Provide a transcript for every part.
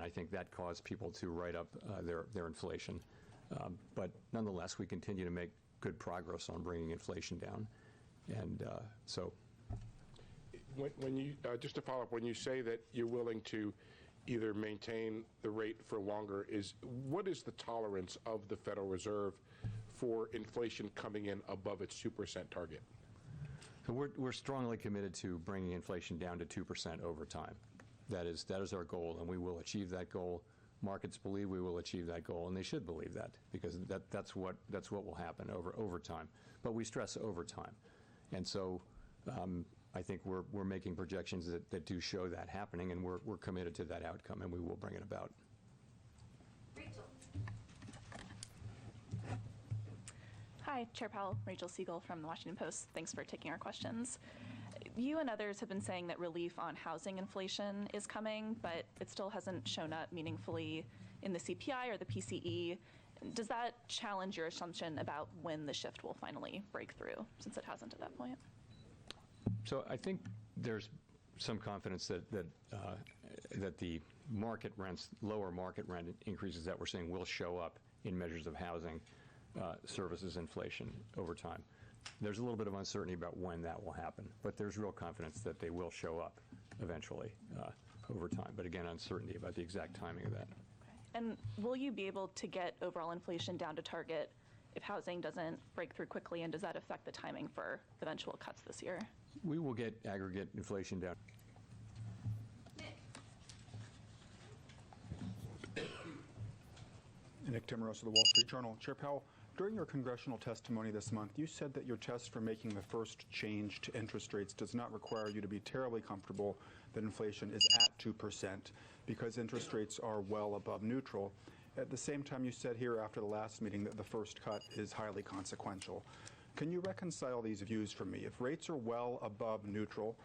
I think that caused people to write up their inflation. But nonetheless, we continue to make good progress on bringing inflation down. And so... When you, just to follow up, when you say that you're willing to either maintain the rate for longer, what is the tolerance of the Federal Reserve for inflation coming in above its 2% target? So we're strongly committed to bringing inflation down to 2% over time. That is our goal, and we will achieve that goal. Markets believe we will achieve that goal, and they should believe that, because that's what will happen over time. But we stress over time, and so I think we're making projections that do show that happening, and we're committed to that outcome, and we will bring it about. Rachel. Hi, Chair Powell, Rachel Siegel from the Washington Post. Thanks for taking our questions. You and others have been saying that relief on housing inflation is coming, but it still hasn't shown up meaningfully in the CPI or the PCE. Does that challenge your assumption about when the shift will finally break through, since it hasn't at that point? So I think there's some confidence that the market rents, lower market rent increases that we're seeing will show up in measures of housing services inflation over time. There's a little bit of uncertainty about when that will happen, but there's real confidence that they will show up eventually over time. But again, uncertainty about the exact timing of that. Okay. And will you be able to get overall inflation down to target if housing doesn't break through quickly, and does that affect the timing for eventual cuts this year? We will get aggregate inflation down. Nick Timmeros of the Wall Street Journal. Chair Powell, during your congressional testimony this month, you said that your test for making the first change to interest rates does not require you to be terribly comfortable that inflation is at 2% because interest rates are well above neutral. At the same time, you said here after the last meeting that the first cut is highly consequential. Can you reconcile these views for me? If rates are well above neutral,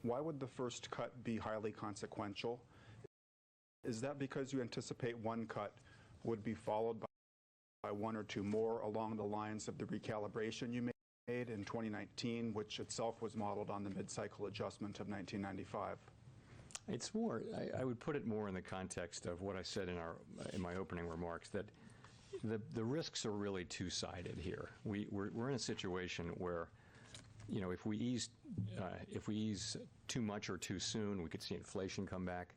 why would the first cut be highly consequential? Is that because you anticipate one cut would be followed by one or two more along the lines of the recalibration you made in 2019, which itself was modeled on the mid-cycle adjustment of 1995? It's more, I would put it more in the context of what I said in my opening remarks, that the risks are really two-sided here. We're in a situation where, you know, if we ease too much or too soon, we could see inflation come back,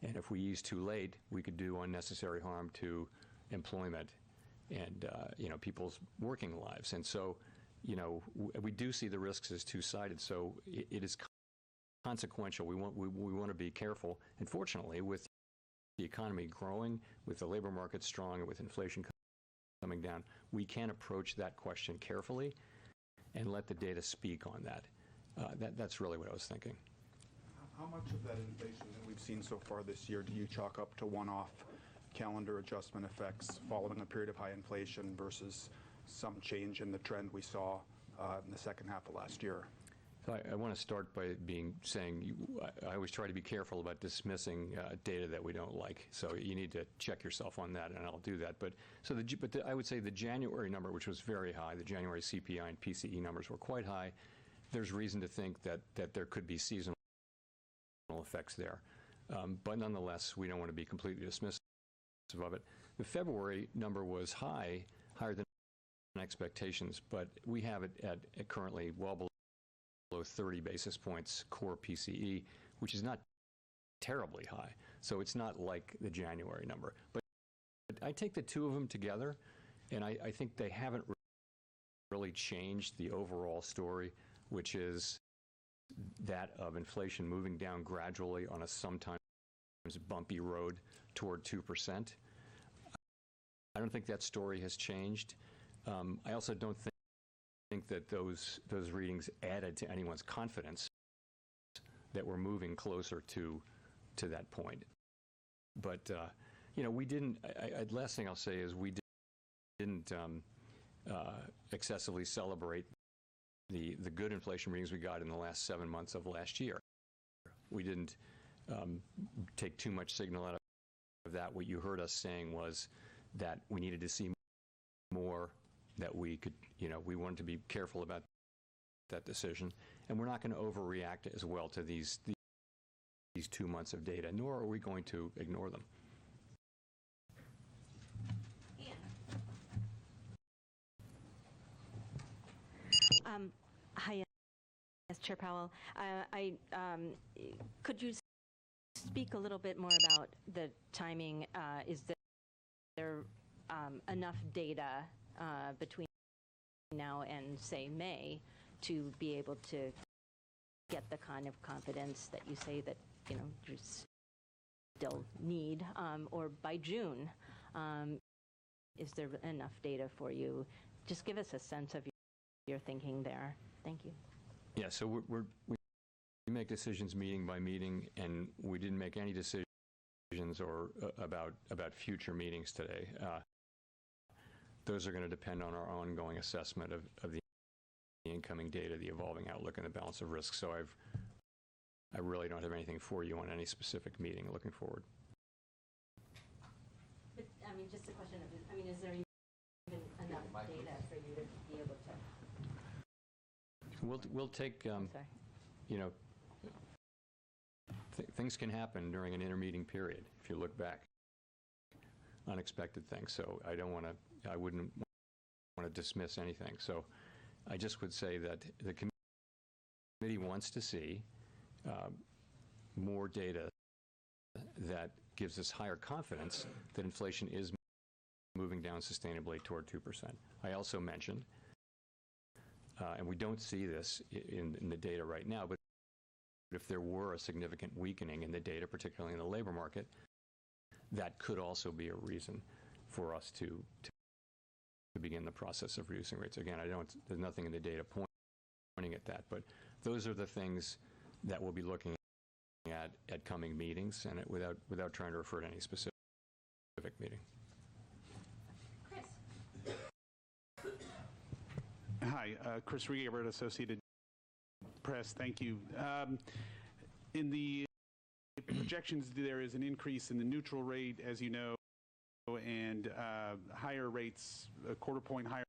and if we ease too late, we could do unnecessary harm to employment and you know, people's working lives. And so, you know, we do see the risks as two-sided. So it is consequential. We want to be careful. And fortunately, with the economy growing, with the labor market strong, and with inflation coming down, we can approach that question carefully and let the data speak on that. That's really what I was thinking. How much of that inflation that we've seen so far this year do you chalk up to one-off calendar adjustment effects following a period of high inflation versus some change in the trend we saw in the second half of last year? So I want to start by saying I always try to be careful about dismissing data that we don't like. So you need to check yourself on that, and I'll do that. But I would say the January number, which was very high, the January CPI and PCE numbers were quite high. There's reason to think that there could be seasonal effects there. But nonetheless, we don't want to be completely dismissive of it. The February number was higher than expectations, but we have it at currently well below 30 basis points core PCE, which is not terribly high. So it's not like the January number. But I take the two of them together, and I think they haven't really changed the overall story, which is that of inflation moving down gradually on a sometimes bumpy road toward 2%. I don't think that story has changed. I also don't think that those readings added to anyone's confidence that we're moving closer to that point. But you know, we didn't. Last thing I'll say is we didn't excessively celebrate the good inflation readings we got in the last 7 months of last year. We didn't take too much signal out of that. What you heard us saying was that we needed to see more, that we could, you know, we wanted to be careful about that decision, and we're not going to overreact as well to these these 2 months of data, nor are we going to ignore them. Hi, yes, Chair Powell. Could you speak a little bit more about the timing? Is there enough data between now and, say, May to be able to get the kind of confidence that you say that, you still need, or by June, is there enough data for you? Just give us a sense of your thinking there. Thank you. Yeah, so we make decisions meeting by meeting, and we didn't make any decisions or about future meetings today. Those are going to depend on our ongoing assessment of the incoming data, the evolving outlook, and the balance of risk. So I really don't have anything for you on any specific meeting looking forward. But, just a question of, is there even enough data for you to be able to? We'll take, things can happen during an intermeeting period, if you look back. Unexpected things, so I wouldn't want to dismiss anything. So I just would say that the committee wants to see more data that gives us higher confidence that inflation is moving down sustainably toward 2%. I also mentioned, and we don't see this in the data right now, but if there were a significant weakening in the data, particularly in the labor market, that could also be a reason for us to begin the process of reducing rates. Again, there's nothing in the data pointing at that, but those are the things that we'll be looking at coming meetings, and without trying to refer to any specific meeting. Hi, Chris Rieger, Associated Press. Thank you. In the projections, there is an increase in the neutral rate, as you know, and higher rates, a quarter point higher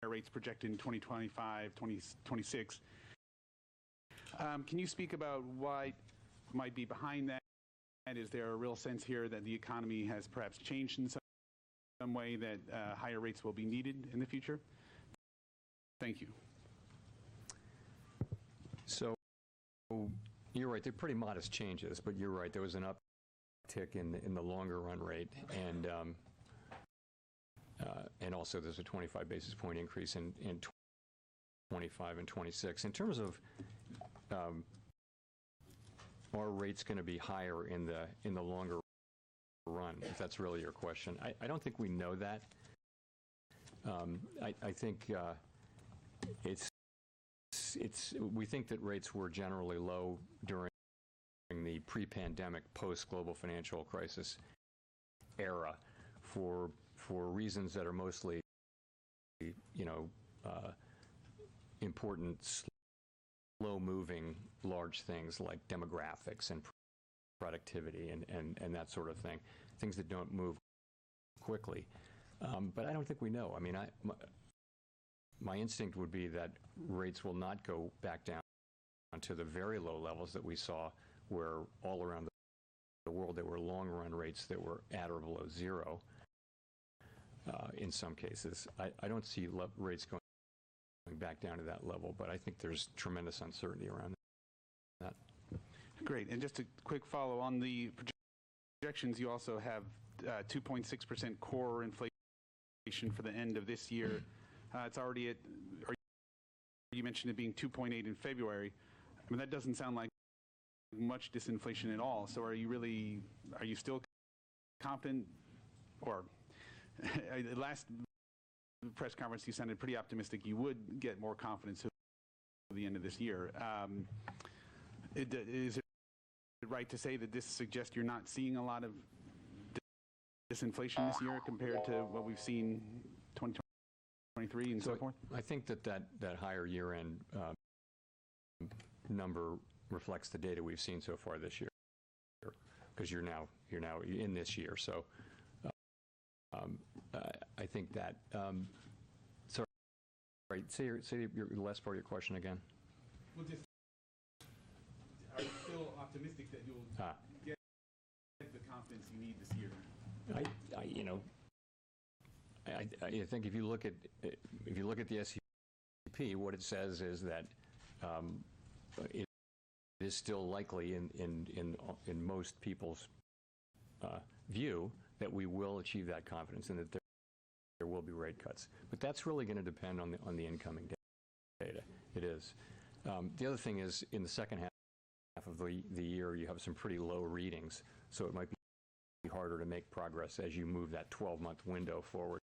rates projected in 2025, 2026. Can you speak about what might be behind that? Is there a real sense here that the economy has perhaps changed in some way that higher rates will be needed in the future? Thank you. So you're right, they're pretty modest changes, but you're right, there was an uptick in the longer run rate, and also there's a 25 basis point increase in 25 and 26. In terms of are rates going to be higher in the longer run, if that's really your question? I don't think we know that. I think we think that rates were generally low during the pre-pandemic, post-global financial crisis era for reasons that are mostly, important, slow-moving, large things like demographics and productivity and that sort of thing, things that don't move quickly. But I don't think we know. My instinct would be that rates will not go back down to the very low levels that we saw, where all around the world there were long-run rates that were at or below zero in some cases. I don't see rates going back down to that level, but I think there's tremendous uncertainty around that. Great. And just a quick follow on the projections, you also have 2.6% core inflation for the end of this year. It's already at, or you mentioned it being 2.8 in February. That doesn't sound like much disinflation at all. So are you still confident, or last press conference you sounded pretty optimistic you would get more confidence at the end of this year. Is it right to say that this suggests you're not seeing a lot of disinflation this year compared to what we've seen 2023 and so forth? I think that higher year-end number reflects the data we've seen so far this year, because you're now in this year. So I think that. Sorry, say your last part of your question again. Are you still optimistic that you'll get the confidence you need this year? I think if you look at the SEP, what it says is that it is still likely in most people's view that we will achieve that confidence and that there will be rate cuts. But that's really going to depend on the incoming data. It is. The other thing is, in the second half of the year, you have some pretty low readings, so it might be harder to make progress as you move that 12-month window forward.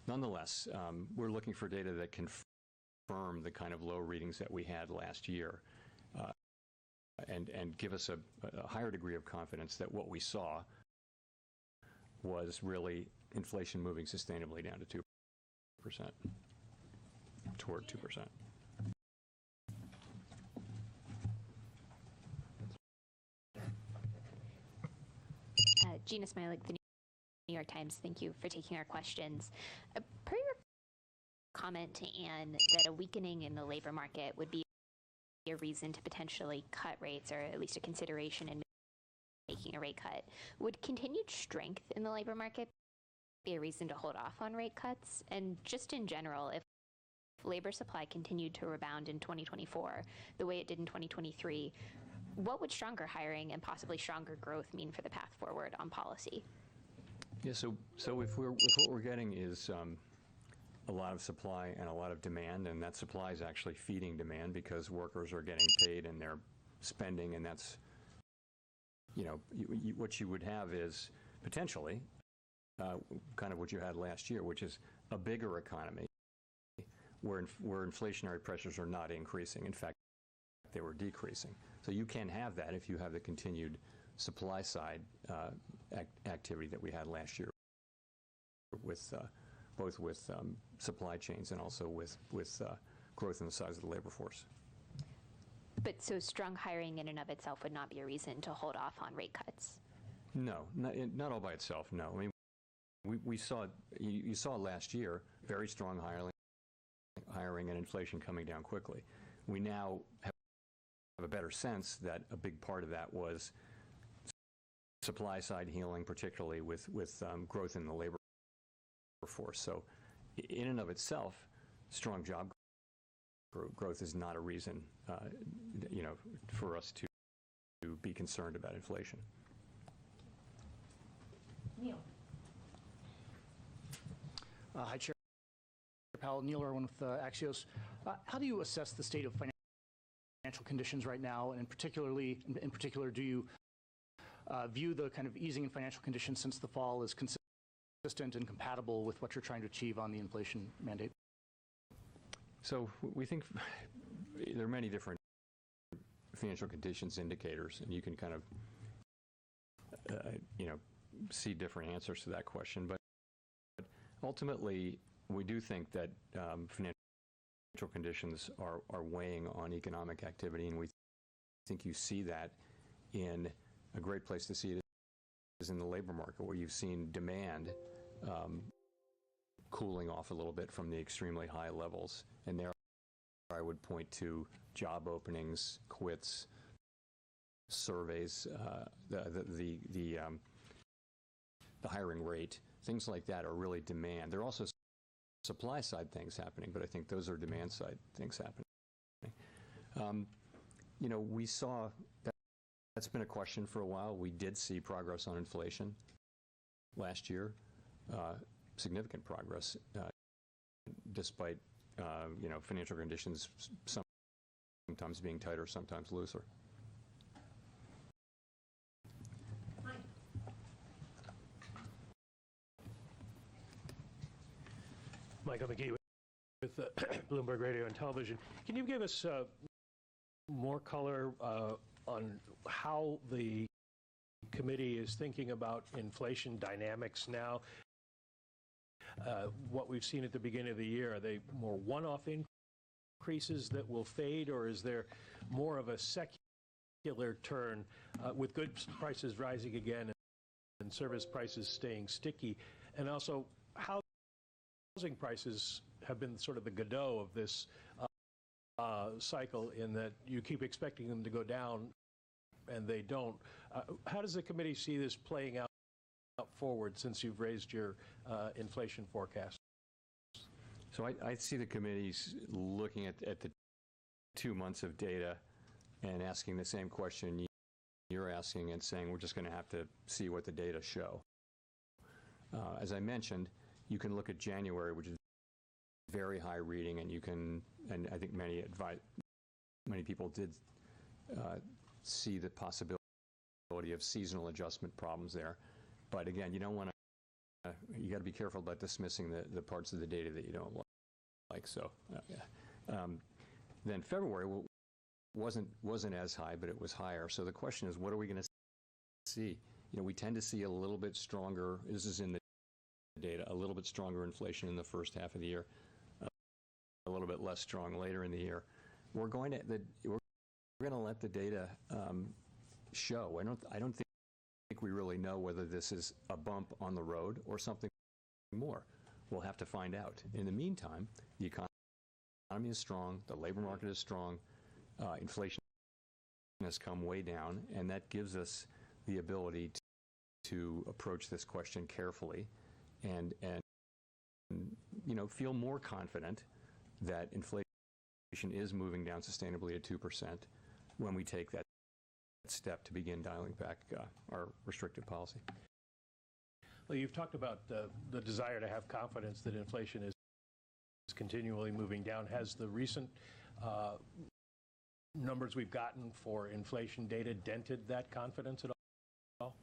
Nonetheless, we're looking for data that confirm the kind of low readings that we had last year and give us a higher degree of confidence that what we saw was really inflation moving sustainably down to 2%, toward 2%. Gina Smilik, the New York Times. Thank you for taking our questions. Per your comment, Anne, that a weakening in the labor market would be a reason to potentially cut rates, or at least a consideration in making a rate cut. Would continued strength in the labor market be a reason to hold off on rate cuts? And just in general, if labor supply continued to rebound in 2024 the way it did in 2023, what would stronger hiring and possibly stronger growth mean for the path forward on policy? Yeah, so if what we're getting is a lot of supply and a lot of demand, and that supply is actually feeding demand because workers are getting paid and they're spending, and that's, what you would have is potentially kind of what you had last year, which is a bigger economy where inflationary pressures are not increasing. In fact, they were decreasing. So you can have that if you have the continued supply side activity that we had last year with both with supply chains and also with growth in the size of the labor force. But so strong hiring in and of itself would not be a reason to hold off on rate cuts? No, not all by itself, no. I mean, you saw last year very strong hiring and inflation coming down quickly. We now have a better sense that a big part of that was supply side healing, particularly with growth in the labor force. So in and of itself, strong job growth is not a reason, for us to be concerned about inflation. Neil. Hi, Chair Powell. Neil Irwin with Axios. How do you assess the state of financial conditions right now, and in particular, do you view the kind of easing in financial conditions since the fall as consistent and compatible with what you're trying to achieve on the inflation mandate? So we think there are many different financial conditions indicators, and you can kind of, see different answers to that question. But ultimately, we do think that financial conditions are weighing on economic activity, and we think you see that in a great place to see it is in the labor market, where you've seen demand cooling off a little bit from the extremely high levels. And there I would point to job openings, quits, surveys, the hiring rate, things like that are really demand. There are also supply side things happening, but I think those are demand side things happening. We saw that's been a question for a while. We did see progress on inflation last year, significant progress, despite financial conditions sometimes being tighter, sometimes looser. Michael McGee with Bloomberg Radio and Television. Can you give us more color on how the committee is thinking about inflation dynamics now? What we've seen at the beginning of the year, are they more one-off increases that will fade, or is there more of a secular turn with goods prices rising again and service prices staying sticky? And also, housing prices have been sort of the Godot of this cycle, in that you keep expecting them to go down and they don't. How does the committee see this playing out forward since you've raised your inflation forecast? So I see the committees looking at the 2 months of data and asking the same question you're asking and saying we're just going to have to see what the data show. As I mentioned, you can look at January, which is very high reading, and you can, and I think many people did see the possibility of seasonal adjustment problems there. But again, you don't want to, you got to be careful about dismissing the parts of the data that you don't like. So then February wasn't as high, but it was higher. So the question is, what are we going to see? You know, we tend to see a little bit stronger, this is in the data, a little bit stronger inflation in the first half of the year, a little bit less strong later in the year. We're going to let the data show. I don't think we really know whether this is a bump on the road or something more. We'll have to find out. In the meantime, the economy is strong, the labor market is strong, inflation has come way down, and that gives us the ability to approach this question carefully and you know, feel more confident that inflation is moving down sustainably at 2% when we take that step to begin dialing back our restrictive policy. Well, you've talked about the desire to have confidence that inflation is continually moving down. Has the recent numbers we've gotten for inflation data dented that confidence at all?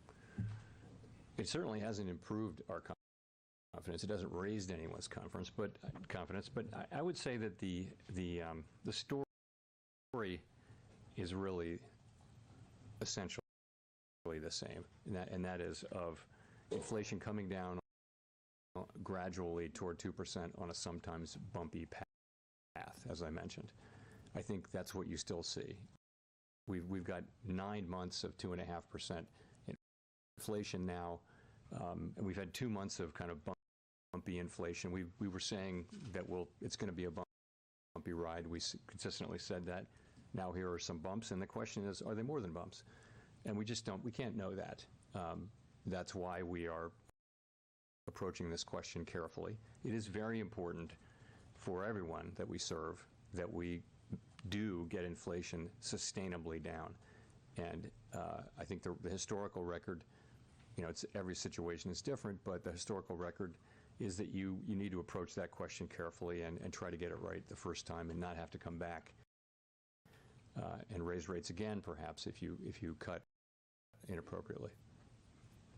It certainly hasn't improved our confidence. It hasn't raised anyone's confidence, but I would say that the story is really essentially the same, and that is of inflation coming down gradually toward 2% on a sometimes bumpy path, as I mentioned. I think that's what you still see. We've got 9 months of 2.5% inflation now, and we've had 2 months of kind of bumpy inflation. We were saying that it's going to be a bumpy ride. We consistently said that. Now here are some bumps, and the question is, are they more than bumps? And we can't know that. That's why we are approaching this question carefully. It is very important for everyone that we serve that we do get inflation sustainably down. And I think the historical record, you know, every situation is different, but the historical record is that you need to approach that question carefully and try to get it right the first time and not have to come back and raise rates again, perhaps, if you cut inappropriately,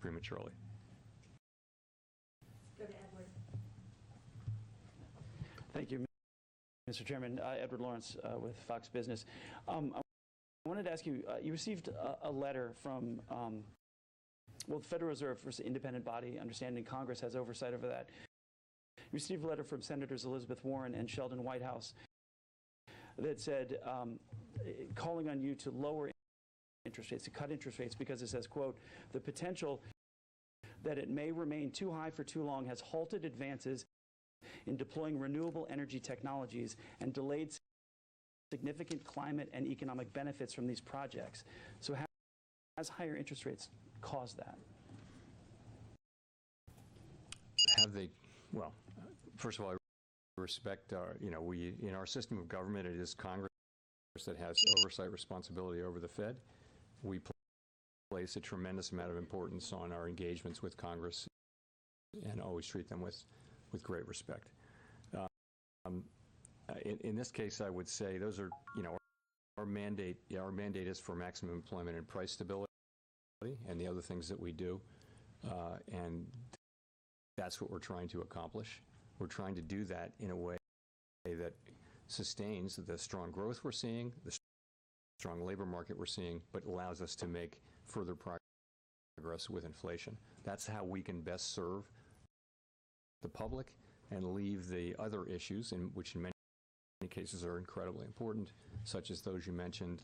prematurely. Go to Edward. Thank you, Mr. Chairman. Edward Lawrence with Fox Business. I wanted to ask you, you received a letter from, well, the Federal Reserve, first independent body, understanding Congress has oversight over that. You received a letter from Senators Elizabeth Warren and Sheldon Whitehouse that said, calling on you to lower interest rates, to cut interest rates, because it says, quote, the potential that it may remain too high for too long has halted advances in deploying renewable energy technologies and delayed significant climate and economic benefits from these projects. So has higher interest rates caused that? Have they? Well, first of all, I respect our, you know, in our system of government, it is Congress that has oversight responsibility over the Fed. We place a tremendous amount of importance on our engagements with Congress and always treat them with great respect. In this case, I would say those are, you know, our mandate is for maximum employment and price stability and the other things that we do, and that's what we're trying to accomplish. We're trying to do that in a way that sustains the strong growth we're seeing, the strong labor market we're seeing, but allows us to make further progress with inflation. That's how we can best serve the public and leave the other issues, which in many cases are incredibly important, such as those you mentioned,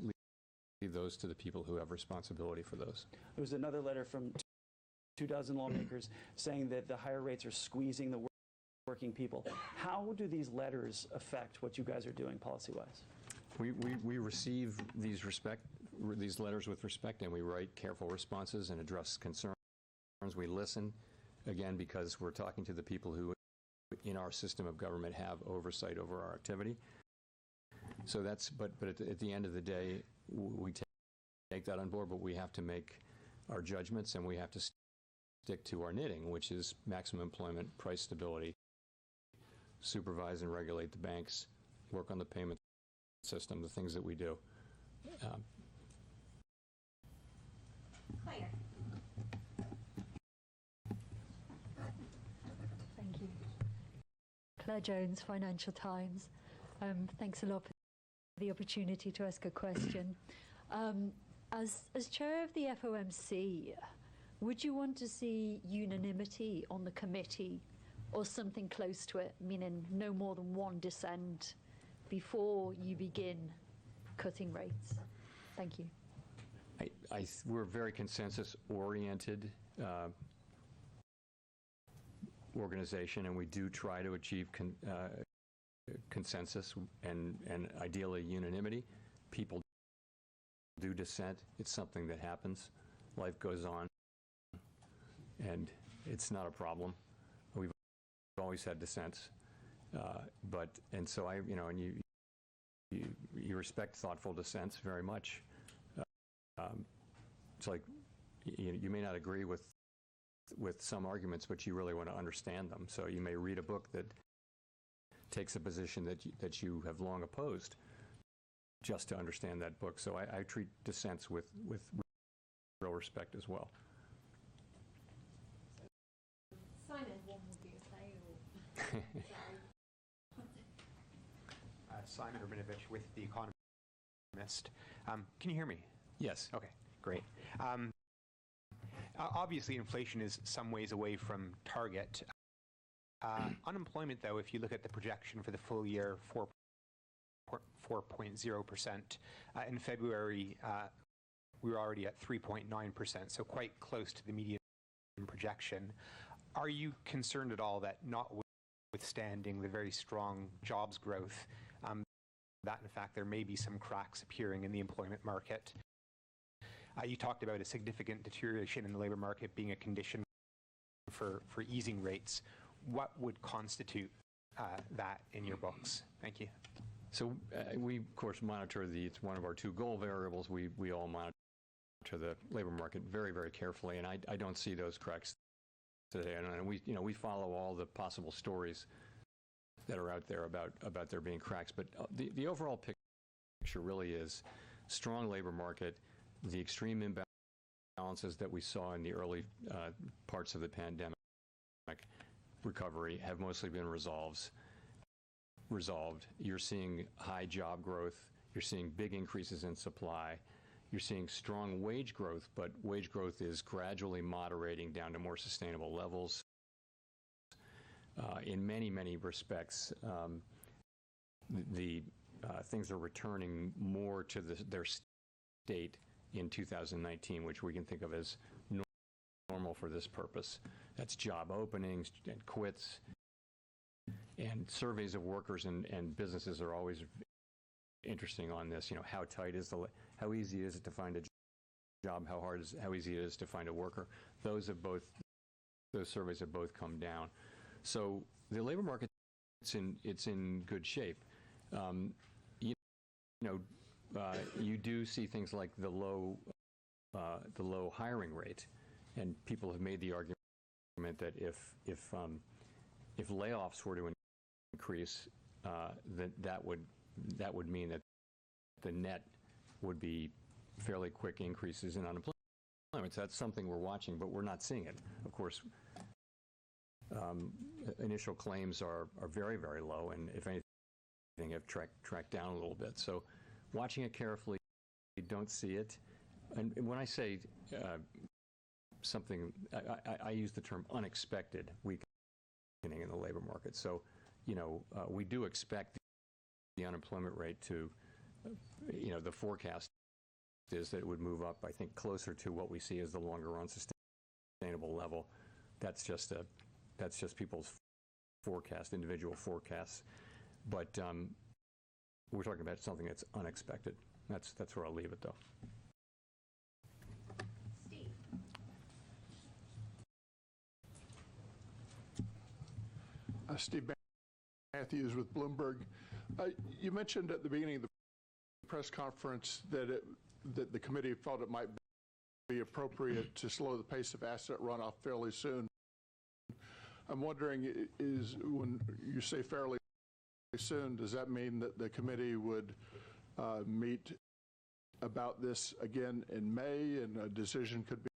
leave those to the people who have responsibility for those. There was another letter from 24 lawmakers saying that the higher rates are squeezing the working people. How do these letters affect what you guys are doing policy-wise? We receive these these letters with respect, and we write careful responses and address concerns. We listen, again, because we're talking to the people who in our system of government have oversight over our activity. So that's, but at the end of the day, we take that on board, but we have to make our judgments, and we have to stick to our knitting, which is maximum employment, price stability, supervise and regulate the banks, work on the payment system, the things that we do. Claire. Thank you. Claire Jones, Financial Times. Thanks a lot for the opportunity to ask a question. As chair of the FOMC, would you want to see unanimity on the committee or something close to it, meaning no more than one dissent before you begin cutting rates? Thank you. We're very consensus-oriented organization, and we do try to achieve consensus and ideally unanimity. People do dissent. It's something that happens. Life goes on, and it's not a problem. We've always had dissents, and so you respect thoughtful dissents very much. It's like you may not agree with some arguments, but you really want to understand them. So you may read a book that takes a position that you have long opposed, just to understand that book. So I treat dissents with real respect as well. Simon, one will be okay. Simon Rabinovich with The Economist. Can you hear me? Yes. Okay, great. Obviously, inflation is some ways away from target. Unemployment, though, if you look at the projection for the full year, 4.0%. In February, we were already at 3.9%, so quite close to the median projection. Are you concerned at all that, notwithstanding the very strong jobs growth, that in fact there may be some cracks appearing in the employment market? You talked about a significant deterioration in the labor market being a condition for easing rates. What would constitute that in your books? Thank you. So we, of course, monitor it's one of our two goal variables. We all monitor the labor market very, very carefully, and I don't see those cracks today. And we follow all the possible stories that are out there about there being cracks. But the overall picture really is strong labor market. The extreme imbalances that we saw in the early parts of the pandemic recovery have mostly been resolved. You're seeing high job growth. You're seeing big increases in supply. You're seeing strong wage growth, but wage growth is gradually moderating down to more sustainable levels. In many, many respects, things are returning more to their state in 2019, which we can think of as normal for this purpose. That's job openings and quits. And surveys of workers and businesses are always interesting on this. How tight is how easy is it to find a job? How easy it is to find a worker? Those surveys have both come down. So the labor market, it's in good shape. You do see things like the low hiring rate, and people have made the argument that if layoffs were to increase, that would mean that the net would be fairly quick increases in unemployment. So that's something we're watching, but we're not seeing it. Of course, initial claims are very, very low, and if anything, have tracked down a little bit. So watching it carefully, you don't see it. And when I say something, I use the term unexpected weakening in the labor market. So, we do expect the unemployment rate to, the forecast is that it would move up, I think, closer to what we see as the longer run sustainable level. That's just people's forecast, individual forecasts. But we're talking about something that's unexpected. That's where I'll leave it, though. Steve Matthews with Bloomberg. You mentioned at the beginning of the press conference that the committee felt it might be appropriate to slow the pace of asset runoff fairly soon. I'm wondering, is when you say fairly soon, does that mean that the committee would meet about this again in May and a decision could be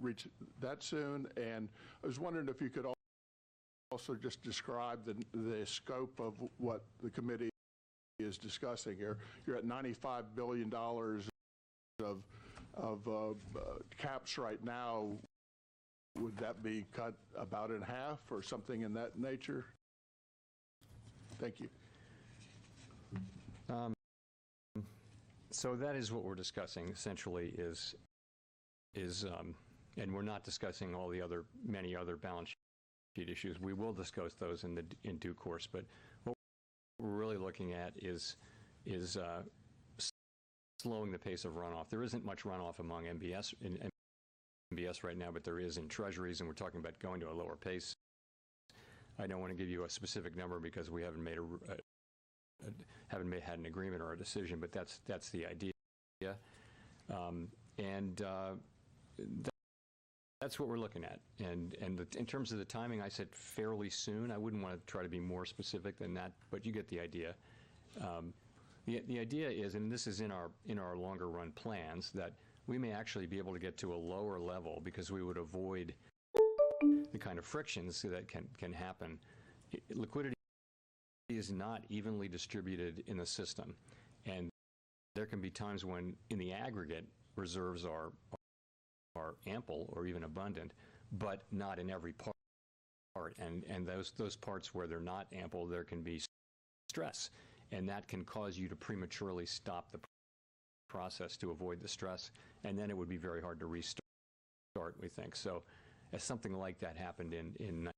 reached that soon? And I was wondering if you could also just describe the scope of what the committee is discussing here. You're at $95 billion of caps right now. Would that be cut about in half or something in that nature? Thank you. So that is what we're discussing, essentially, is and we're not discussing all the many other balance sheet issues. We will discuss those in due course, but what we're really looking at is slowing the pace of runoff. There isn't much runoff among MBS right now, but there is in treasuries, and we're talking about going to a lower pace. I don't want to give you a specific number because we haven't had an agreement or a decision, but that's the idea. That's what we're looking at. And in terms of the timing, I said fairly soon. I wouldn't want to try to be more specific than that, but you get the idea. The idea is, and this is in our longer run plans, that we may actually be able to get to a lower level because we would avoid the kind of frictions that can happen. Liquidity is not evenly distributed in the system, and there can be times when, in the aggregate, reserves are ample or even abundant, but not in every part. And those parts where they're not ample, there can be stress, and that can cause you to prematurely stop the process to avoid the stress, and then it would be very hard to restart, we think. So as something like that happened in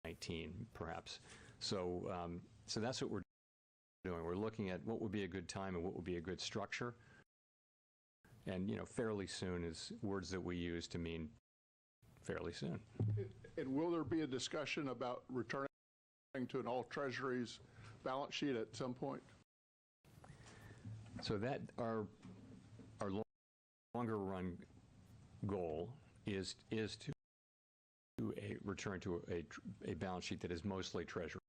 19, perhaps. So that's what we're doing. We're looking at what would be a good time and what would be a good structure. And, fairly soon is words that we use to mean fairly soon. And will there be a discussion about returning to an all treasuries balance sheet at some point? So that our longer run goal is to return to a balance sheet that is mostly treasuries.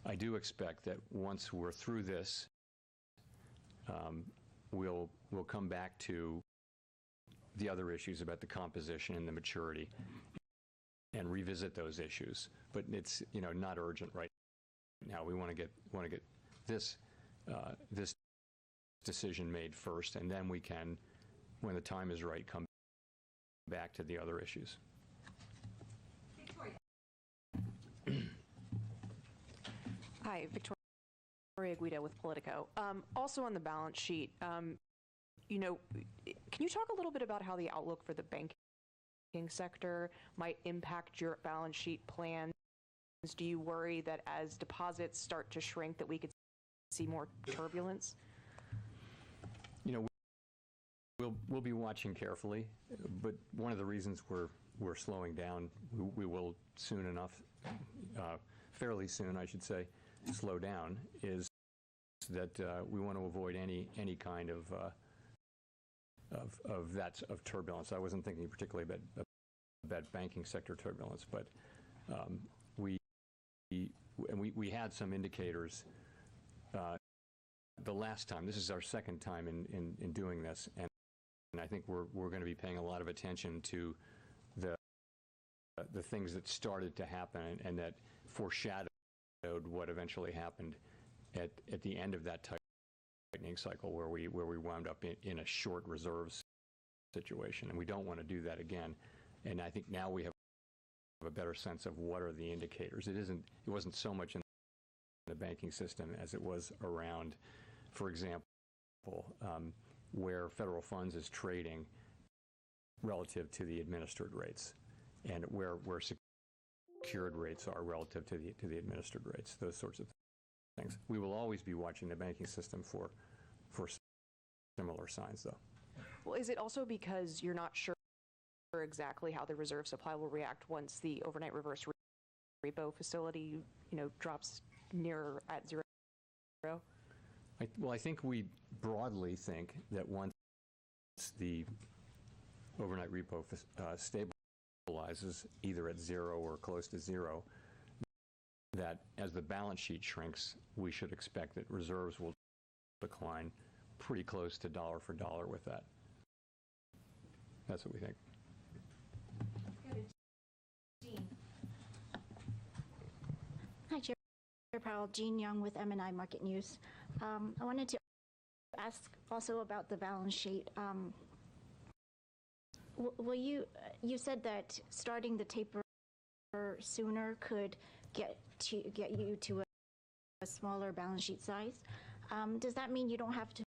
I do expect that once we're through this, we'll come back to the other issues about the composition and the maturity and revisit those issues. But it's not urgent right now. We want to get this decision made first, and then we can, when the time is right, come back to the other issues. Hi, Victoria Guida with Politico. Also on the balance sheet, can you talk a little bit about how the outlook for the banking sector might impact your balance sheet plans? Do you worry that as deposits start to shrink that we could see more turbulence? We'll be watching carefully, but one of the reasons we're slowing down, we will soon enough, fairly soon, I should say, slow down, is that we want to avoid any kind of turbulence. I wasn't thinking particularly about banking sector turbulence, but we had some indicators the last time. This is our second time in doing this, and I think we're going to be paying a lot of attention to the things that started to happen and that foreshadowed what eventually happened at the end of that tightening cycle, where we wound up in a short reserves situation, and we don't want to do that again. And I think now we have a better sense of what are the indicators. It wasn't so much in the banking system as it was around, for example, where federal funds is trading relative to the administered rates, and where secured rates are relative to the administered rates, those sorts of things. We will always be watching the banking system for similar signs, though. Well, is it also because you're not sure exactly how the reserve supply will react once the overnight reverse repo facility, drops nearer at zero? Well, I think we broadly think that once the overnight repo stabilizes either at zero or close to zero, that as the balance sheet shrinks, we should expect that reserves will decline pretty close to dollar for dollar with that. That's what we think. Hi, Chair Powell. Jean Young with M&I Market News. I wanted to ask also about the balance sheet. Will you said that starting the taper sooner could get you to a smaller balance sheet size. Does that mean you don't have to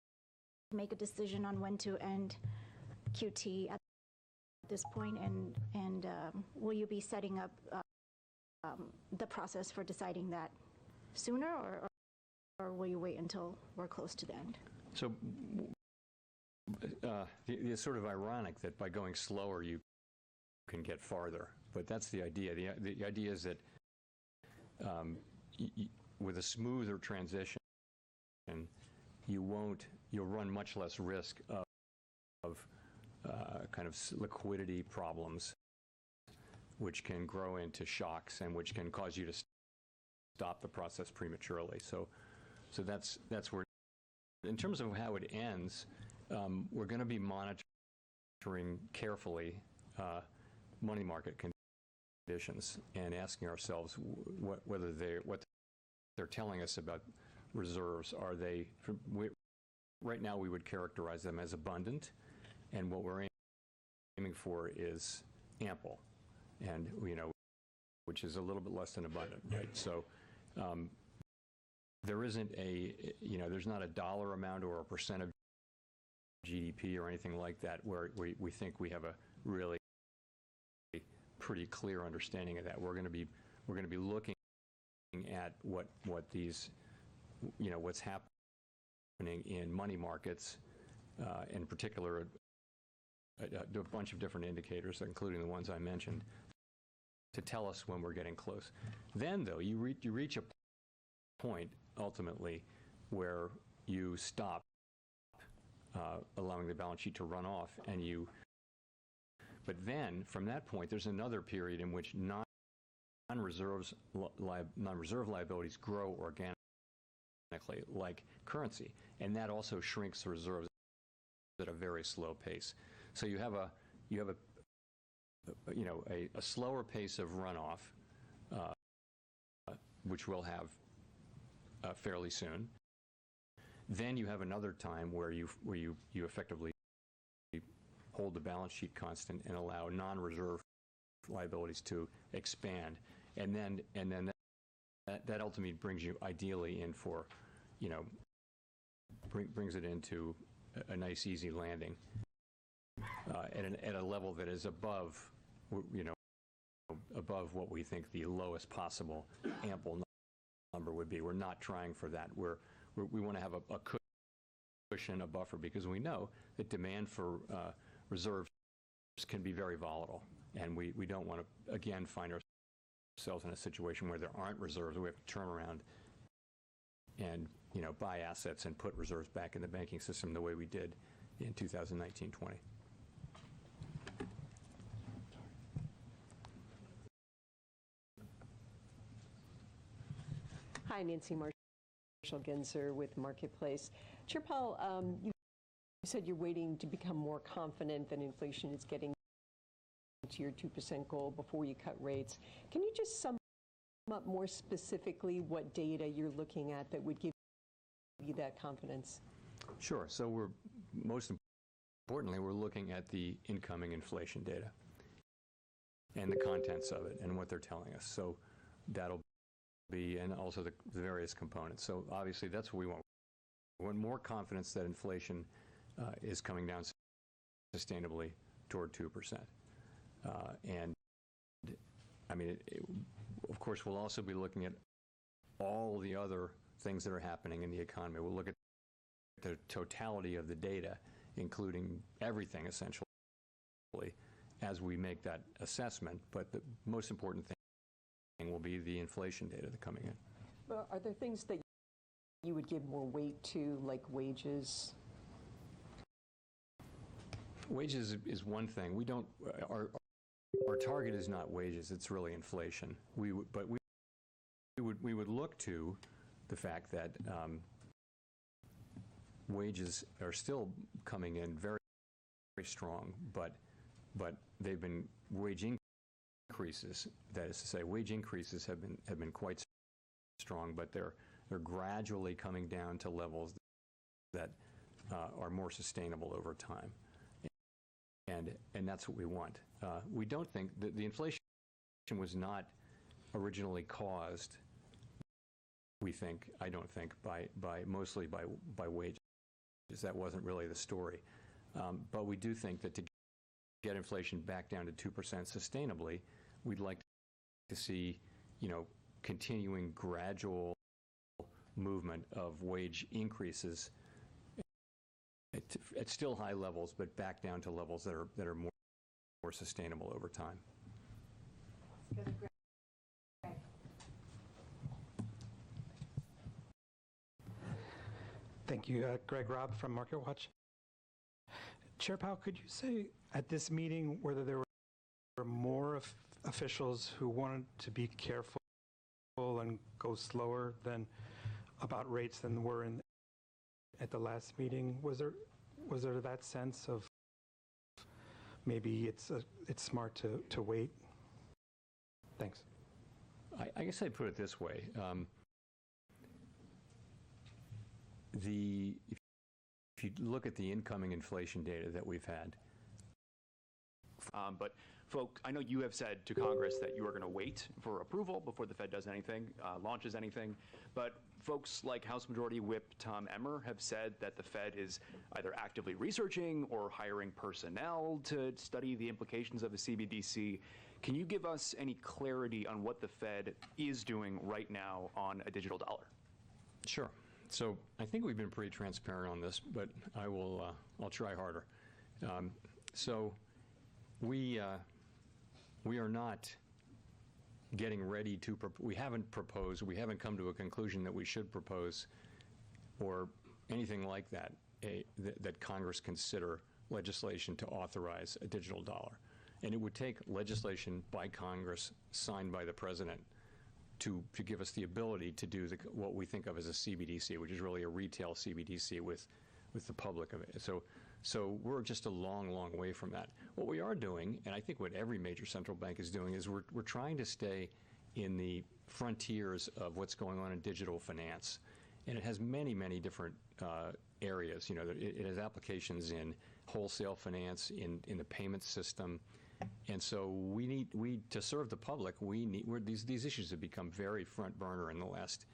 make a decision on when to end QT at this point, and will you be setting up the process for deciding that sooner, or will you wait until we're close to the end? So it's sort of ironic that by going slower you can get farther, but that's the idea. The idea is that with a smoother transition, you'll run much less risk of kind of liquidity problems, which can grow into shocks and which can cause you to stop the process prematurely. So that's where, in terms of how it ends, we're going to be monitoring carefully money market conditions and asking ourselves what they're telling us about reserves. Are they, right now we would characterize them as abundant, and what we're aiming for is ample, and which is a little bit less than abundant, right? So there isn't there's not a dollar amount or a percent of GDP or anything like that where we think we have a really pretty clear understanding of that. We're going to be looking at what these what's happening in money markets, in particular a bunch of different indicators, including the ones I mentioned, to tell us when we're getting close. Then, though, you reach a point ultimately where you stop allowing the balance sheet to run off, but then from that point there's another period in which non-reserve liabilities grow organically, like currency, and that also shrinks the reserves at a very slow pace. So you have a slower pace of runoff, which we'll have fairly soon. Then you have another time where you effectively hold the balance sheet constant and allow non-reserve liabilities to expand, and then that ultimately brings you ideally in for, brings it into a nice easy landing at a level that is above what we think the lowest possible ample number would be. We're not trying for that. We want to have a cushion, a buffer, because we know that demand for reserves can be very volatile, and we don't want to again find ourselves in a situation where there aren't reserves. We have to turn around and buy assets and put reserves back in the banking system the way we did in 2019-20. Hi, Nancy Marshall-Genzer with Marketplace. Chair Powell, you said you're waiting to become more confident that inflation is getting to your 2% goal before you cut rates. Can you just sum up more specifically what data you're looking at that would give you that confidence? Sure. So most importantly, we're looking at the incoming inflation data and the contents of it and what they're telling us. So that'll be, and also the various components. So obviously that's what we want. We want more confidence that inflation is coming down sustainably toward 2%. And I mean, of course, we'll also be looking at all the other things that are happening in the economy. We'll look at the totality of the data, including everything essentially, as we make that assessment. But the most important thing will be the inflation data that's coming in. Are there things that you would give more weight to, like wages? Wages is one thing. We don't, our target is not wages, it's really inflation. We would look to the fact that wages are still coming in very, very strong, but they've been wage increases. That is to say, wage increases have been quite strong, but they're gradually coming down to levels that are more sustainable over time, and that's what we want. We don't think that the inflation was not originally caused. I don't think, mostly by wages. That wasn't really the story. But we do think that to get inflation back down to 2% sustainably, we'd like to see, continuing gradual movement of wage increases at still high levels, but back down to levels that are more sustainable over time. Thank you. Greg Robb from MarketWatch. Chair Powell, could you say at this meeting whether there were more officials who wanted to be careful and go slower about rates than were at the last meeting? Was there that sense of maybe it's smart to wait? Thanks. I guess I'd put it this way. If you look at the incoming inflation data that we've had. But folks, I know you have said to Congress that you are going to wait for approval before the Fed does anything, launches anything. But folks like House Majority Whip Tom Emmer have said that the Fed is either actively researching or hiring personnel to study the implications of the CBDC. Can you give us any clarity on what the Fed is doing right now on a digital dollar? Sure. So I think we've been pretty transparent on this, but I'll try harder. So we are not getting ready to, we haven't proposed, we haven't come to a conclusion that we should propose or anything like that, that Congress consider legislation to authorize a digital dollar. And it would take legislation by Congress signed by the President to give us the ability to do what we think of as a CBDC, which is really a retail CBDC with the public of it. So we're just a long, long way from that. What we are doing, and I think what every major central bank is doing, is we're trying to stay in the frontiers of what's going on in digital finance. And it has many, many different areas. It has applications in wholesale finance, in the payment system. And so to serve the public, these issues have become very front burner in the last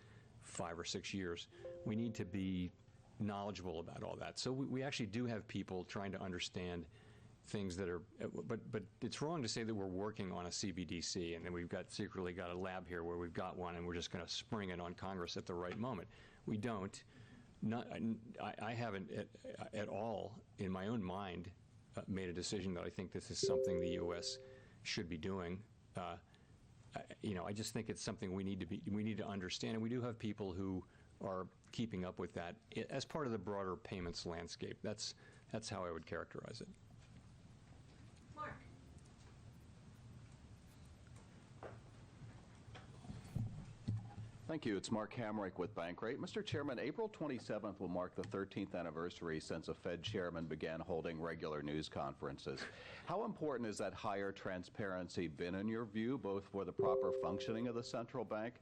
5 or 6 years. We need to be knowledgeable about all that. So we actually do have people trying to understand things that are, but it's wrong to say that we're working on a CBDC and then we've secretly got a lab here where we've got one and we're just going to spring it on Congress at the right moment. We don't. I haven't at all in my own mind made a decision that I think this is something the U.S. should be doing. I just think it's something we need to understand, and we do have people who are keeping up with that as part of the broader payments landscape. That's how I would characterize it. Mark. Thank you. It's Mark Hamrick with Bankrate. Mr. Chairman, April 27th will mark the 13th anniversary since a Fed chairman began holding regular news conferences. How important has that higher transparency been in your view, both for the proper functioning of the central bank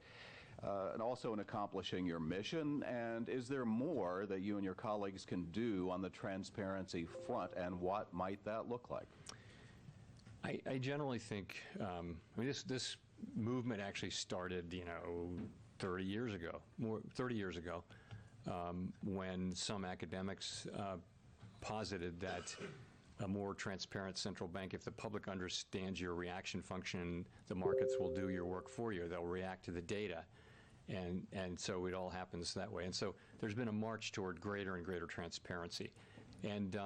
and also in accomplishing your mission? And is there more that you and your colleagues can do on the transparency front, and what might that look like? I generally think, this movement actually started, 30 years ago, when some academics posited that a more transparent central bank, if the public understands your reaction function, the markets will do your work for you. They'll react to the data. And so it all happens that way. And so there's been a march toward greater and greater transparency. And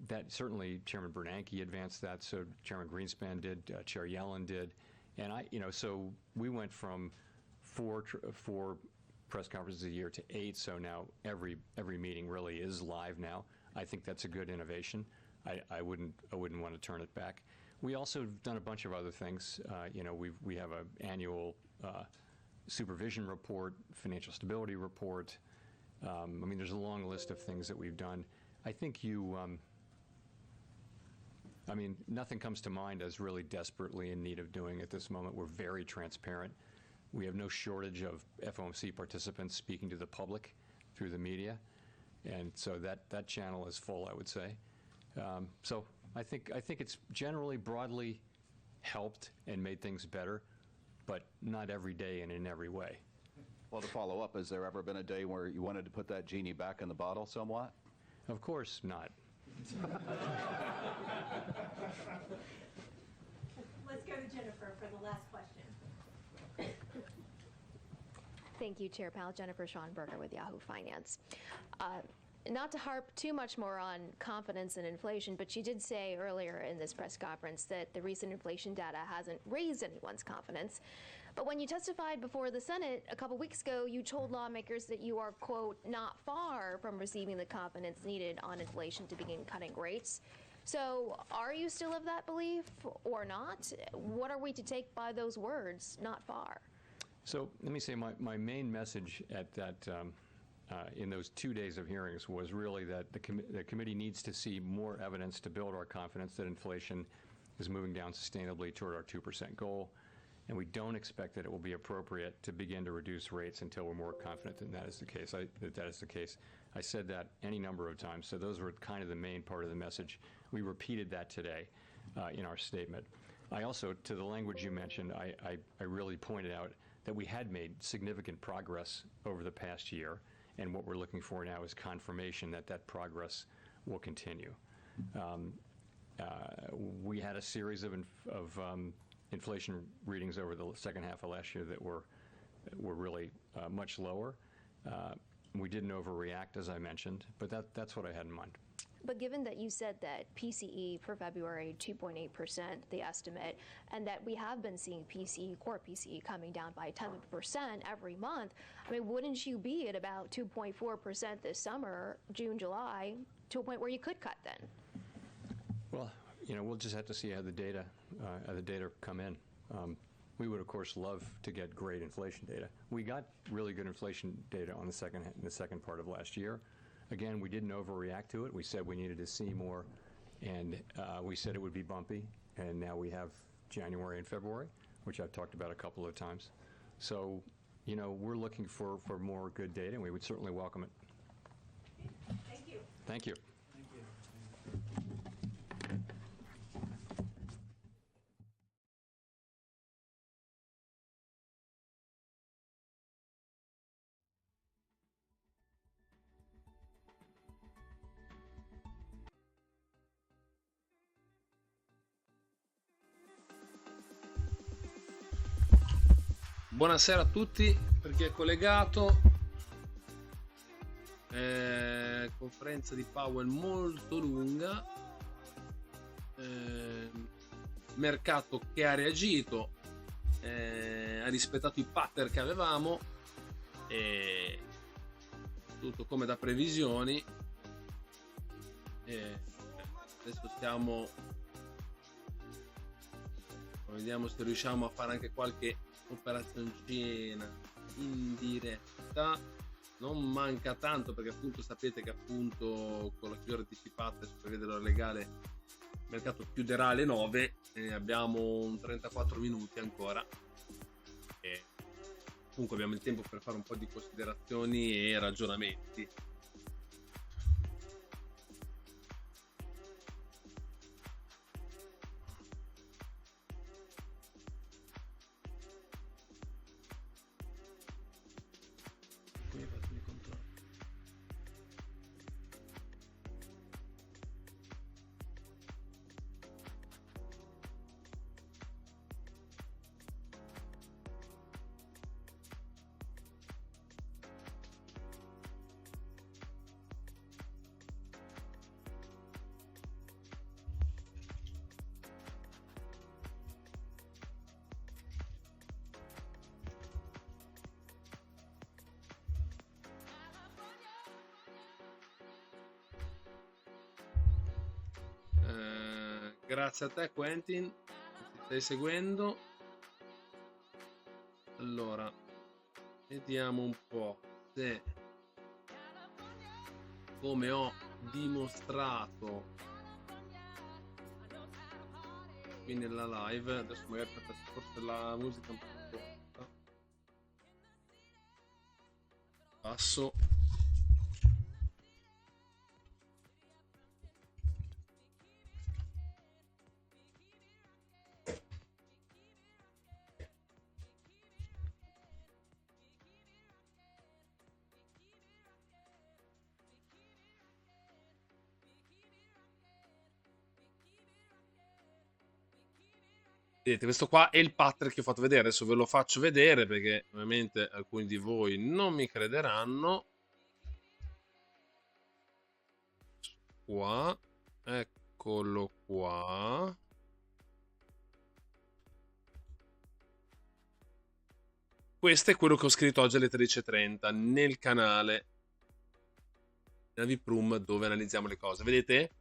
that certainly Chairman Bernanke advanced that, so Chairman Greenspan did, Chair Yellen did. And so we went from four press conferences a year to 8, so now every meeting really is live now. I think that's a good innovation. I wouldn't want to turn it back. We also have done a bunch of other things. We have an annual supervision report, financial stability report. There's a long list of things that we've done. I think nothing comes to mind as really desperately in need of doing at this moment. We're very transparent. We have no shortage of FOMC participants speaking to the public through the media, and so that channel is full, I would say. So I think it's generally broadly helped and made things better, but not every day and in every way. Well, to follow up, has there ever been a day where you wanted to put that genie back in the bottle somewhat? Of course not. Let's go to Jennifer for the last question. Thank you, Chair Powell. Jennifer Schonberger with Yahoo Finance. Not to harp too much more on confidence and inflation, but you did say earlier in this press conference that the recent inflation data hasn't raised anyone's confidence. But when you testified before the Senate a couple weeks ago, you told lawmakers that you are, quote, not far from receiving the confidence needed on inflation to begin cutting rates. So are you still of that belief or not? What are we to take by those words, not far? So let me say my main message at that in those 2 days of hearings was really that the committee needs to see more evidence to build our confidence that inflation is moving down sustainably toward our 2% goal, and we don't expect that it will be appropriate to begin to reduce rates until we're more confident that that is the case. I said that any number of times, so those were kind of the main part of the message. We repeated that today in our statement. I also, to the language you mentioned, I really pointed out that we had made significant progress over the past year, and what we're looking for now is confirmation that that progress will continue. We had a series of inflation readings over the second half of last year that were really much lower. We didn't overreact, as I mentioned, but that's what I had in mind. But given that you said that PCE for February, 2.8%, the estimate, and that we have been seeing PCE, core PCE, coming down by 10% every month, wouldn't you be at about 2.4% this summer, June, July, to a point where you could cut then? Well, we'll just have to see how the data come in. We would, of course, love to get great inflation data. We got really good inflation data in the second part of last year. Again, we didn't overreact to it. We said we needed to see more, and we said it would be bumpy, and now we have January and February, which I've talked about a couple of times. So, we're looking for more good data, and we would certainly welcome it. Thank you. Thank you. Buonasera a tutti, per chi è collegato. Conferenza di Powell molto lunga. Mercato che ha reagito, ha rispettato i pattern che avevamo, e tutto come da previsioni. Adesso vediamo se riusciamo a fare anche qualche operazioncina in diretta. Non manca tanto, perché appunto sapete che appunto con la chiusura anticipata si prevede l'ora legale, il mercato chiuderà alle 9 e abbiamo un 34 minuti ancora, e comunque abbiamo il tempo per fare un po' di considerazioni e ragionamenti. Grazie a te, Quentin, ci stai seguendo. Allora, vediamo un po' se, come ho dimostrato qui nella live, adesso magari forse la musica un po' corta. Passo. Vedete, questo qua è il pattern che ho fatto vedere. Adesso ve lo faccio vedere perché ovviamente alcuni di voi non mi crederanno. Qua, eccolo qua. Questo è quello che ho scritto oggi alle 13:30 nel canale Naviprum dove analizziamo le cose. Vedete?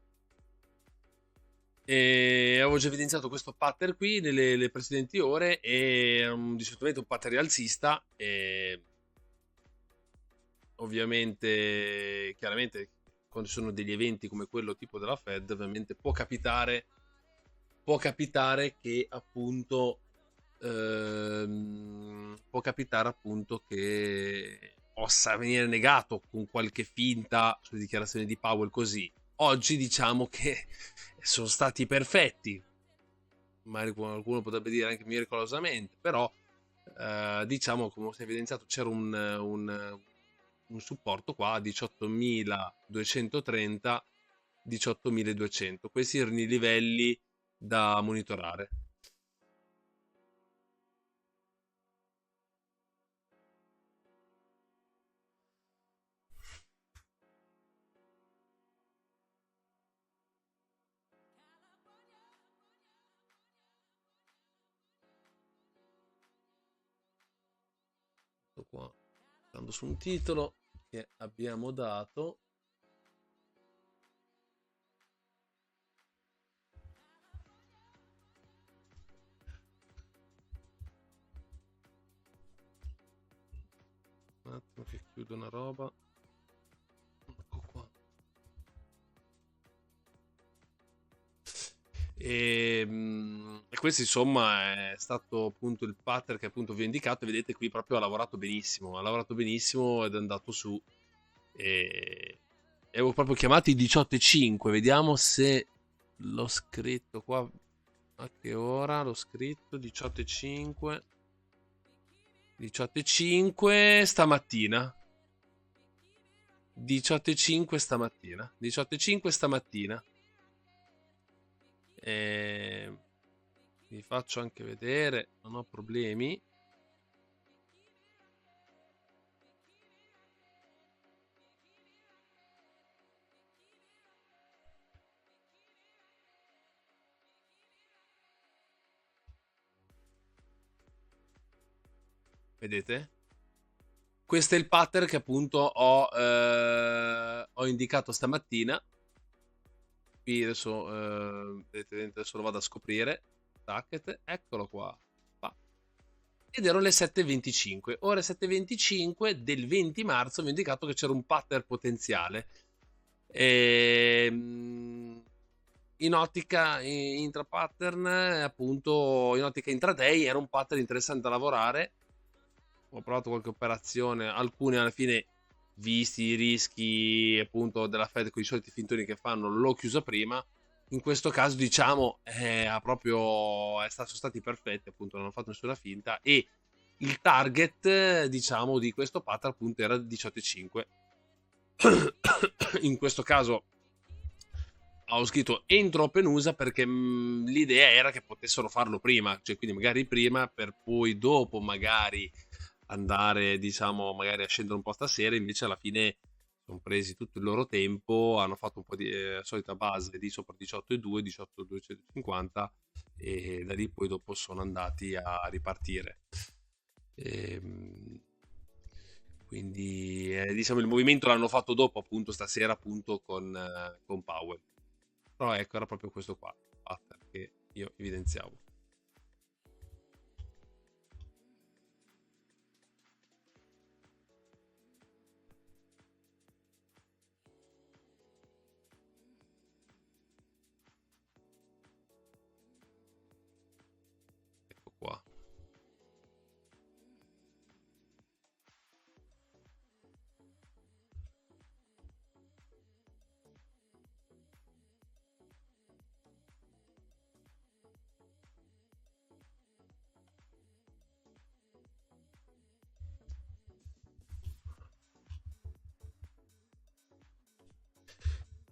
E avevo già evidenziato questo pattern qui nelle precedenti ore e di solito un pattern rialzista e ovviamente, chiaramente, quando ci sono degli eventi come quello tipo della Fed, ovviamente può capitare che appunto che possa venire negato con qualche finta sulle dichiarazioni di Powell così. Oggi diciamo che sono stati perfetti, magari qualcuno potrebbe dire anche miracolosamente, però diciamo, come si è evidenziato, c'era un supporto qua a 18.230, 18.200. Questi erano i livelli da monitorare. Qua, stando su un titolo che abbiamo dato. Un attimo che chiudo una roba. Ecco qua. E questo insomma è stato appunto il pattern che appunto vi ho indicato. Vedete qui proprio ha lavorato benissimo ed è andato su e avevo proprio chiamato i 18.5. Vediamo se l'ho scritto qua, a che ora l'ho scritto. 18.5 stamattina. 18.5 stamattina. Vi faccio anche vedere, non ho problemi. Vedete? Questo è il pattern che appunto ho indicato stamattina. Qui adesso, vedete, adesso lo vado a scoprire. Tacket, eccolo qua. Ed erano le 7.25. Ore 7.25 del 20 marzo mi ha indicato che c'era un pattern potenziale. In ottica intrapattern, appunto, in ottica intraday era un pattern interessante da lavorare. Ho provato qualche operazione, alcune alla fine, visti i rischi appunto della Fed con i soliti fintoni che fanno, l'ho chiusa prima. In questo caso diciamo sono stati perfetti, appunto non hanno fatto nessuna finta e il target diciamo di questo pattern appunto era 18.5. In questo caso ho scritto entro open USA perché l'idea era che potessero farlo prima, cioè quindi magari prima per poi dopo magari andare, diciamo, magari a scendere un po' stasera. Invece alla fine sono presi tutto il loro tempo, hanno fatto un po' di solita base di sopra 18.2, 18.250 e da lì poi dopo sono andati a ripartire. Quindi diciamo il movimento l'hanno fatto dopo appunto stasera appunto con Powell. Però ecco, era proprio questo qua. buffer che io evidenziavo. Ecco qua.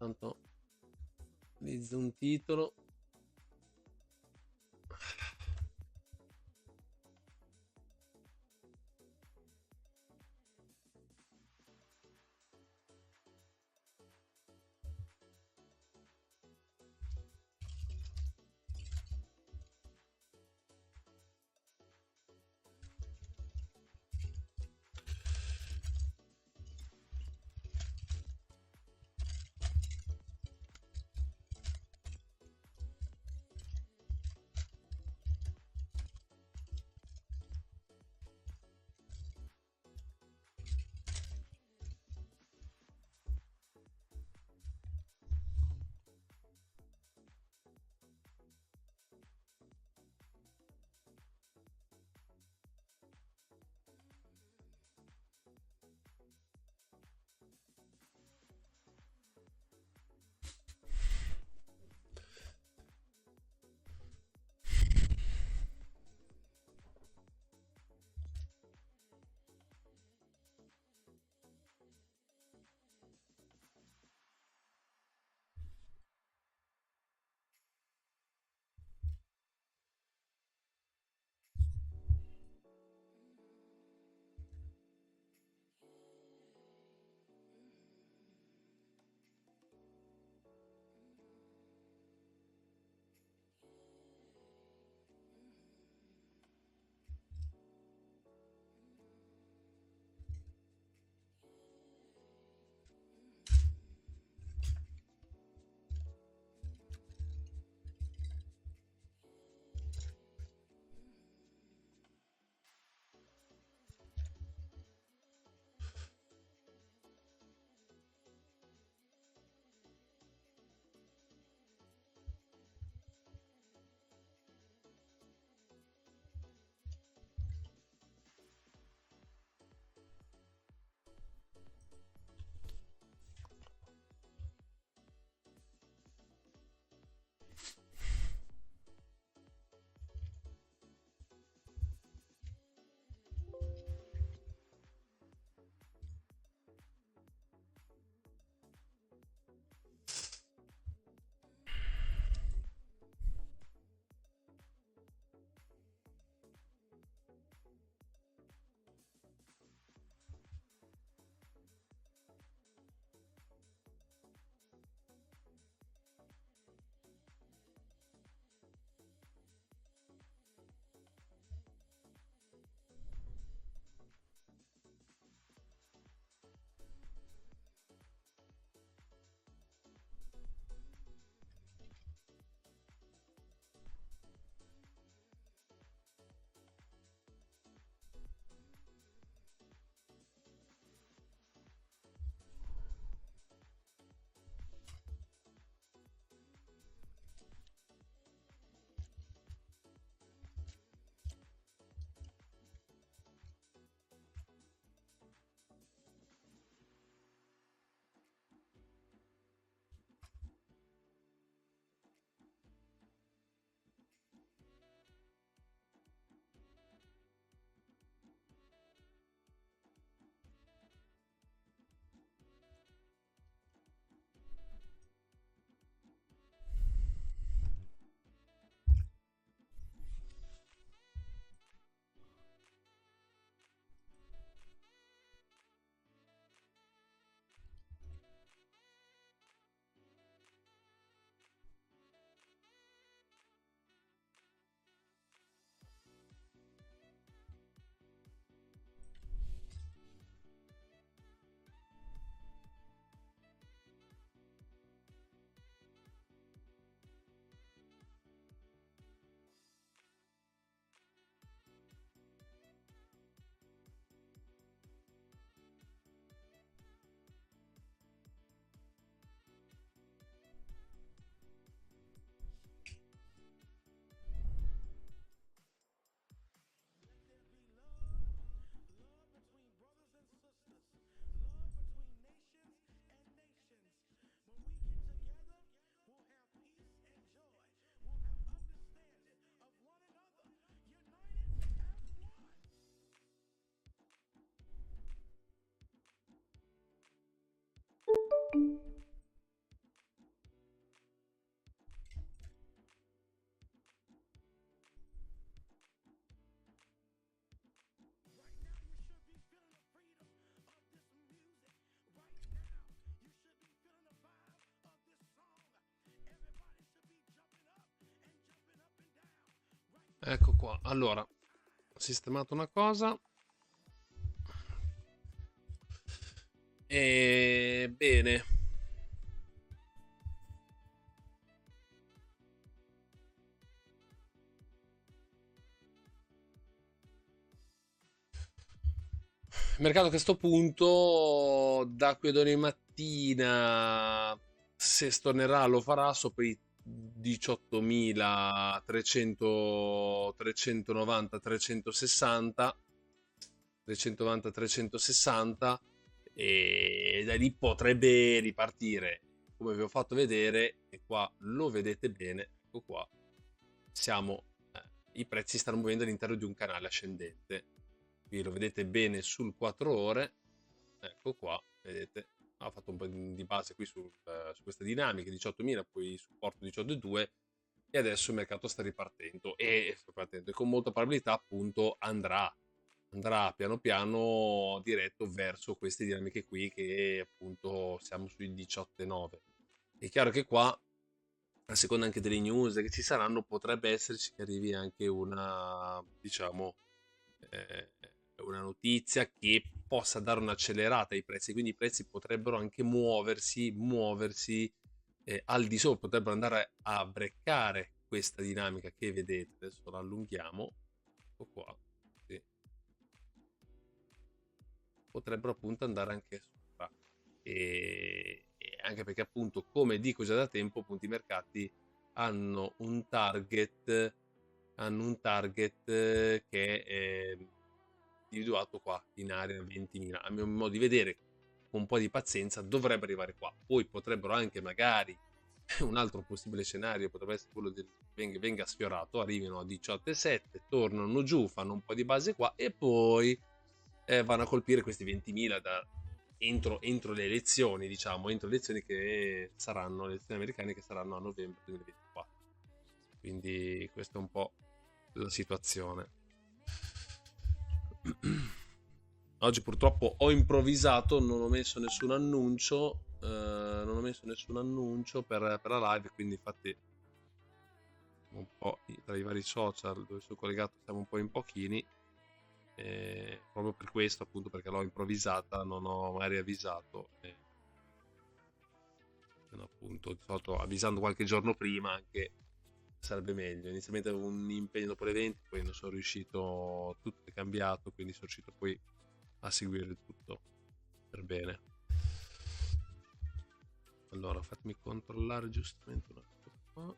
Tanto utilizzo un titolo. Ecco qua. Allora, ho sistemato una cosa. E bene. Il mercato a questo punto, da qui ad domani mattina, se stornerà lo farà sopra i 18.300, 390, 360, 390, 360 e da lì potrebbe ripartire. Come vi ho fatto vedere, e qua lo vedete bene, ecco qua, siamo, i prezzi stanno muovendo all'interno di un canale ascendente. Qui lo vedete bene sul 4 ore, ecco qua, vedete, ha fatto un po' di base qui su queste dinamiche, 18.000, poi supporto 18.2 e adesso il mercato sta ripartendo e con molta probabilità appunto andrà piano piano diretto verso queste dinamiche qui che appunto siamo sui 18,9. È chiaro che qua, a seconda anche delle news che ci saranno, potrebbe esserci che arrivi anche una, diciamo, eh, una notizia che possa dare un'accelerata ai prezzi, quindi i prezzi potrebbero anche muoversi al di sopra, potrebbero andare a breccare questa dinamica che vedete. Adesso la allunghiamo, ecco qua, sì. Potrebbero appunto andare anche sopra. E anche perché appunto, come dico già da tempo, appunto i mercati hanno un target che è individuato qua in area 20.000. A mio modo di vedere, con un po' di pazienza, dovrebbe arrivare qua. Poi potrebbero anche magari un altro possibile scenario potrebbe essere quello del venga sfiorato, arrivino a 18,7, tornano giù, fanno un po' di base qua e poi vanno a colpire questi 20.000 entro le elezioni, diciamo, entro le elezioni che saranno, le elezioni americane che saranno a novembre 2024. Quindi questa è un po' la situazione. Oggi purtroppo ho improvvisato, non ho messo nessun annuncio, per la live, quindi infatti un po' tra i vari social dove sono collegato siamo un po' in pochini. Proprio per questo, appunto, perché l'ho improvvisata, non ho mai avvisato. Appunto, di solito avvisando qualche giorno prima anche sarebbe meglio. Inizialmente avevo un impegno dopo l'evento, poi non sono riuscito, tutto è cambiato, quindi sono riuscito poi a seguire il tutto per bene. Allora, fatemi controllare giustamente una cosa qua.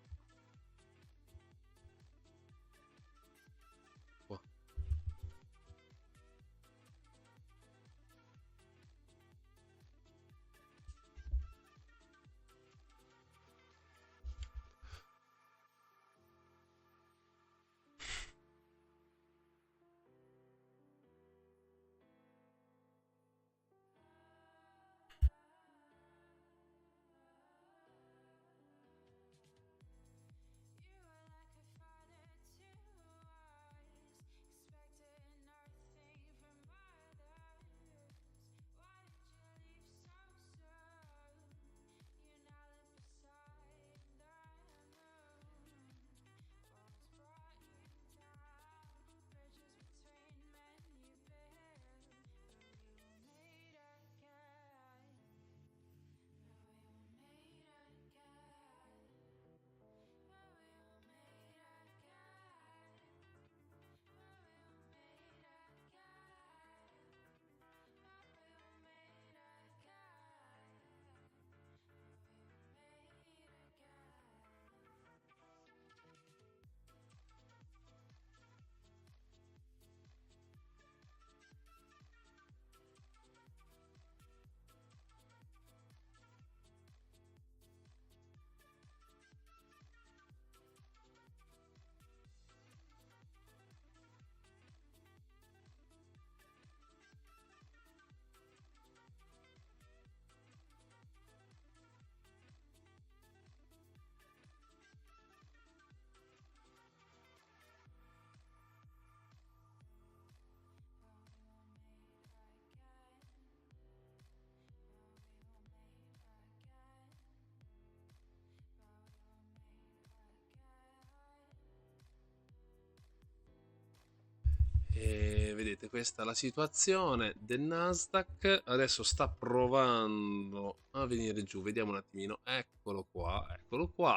E vedete, questa è la situazione del Nasdaq. Adesso sta provando a venire giù. Vediamo un attimino. Eccolo qua, eccolo qua.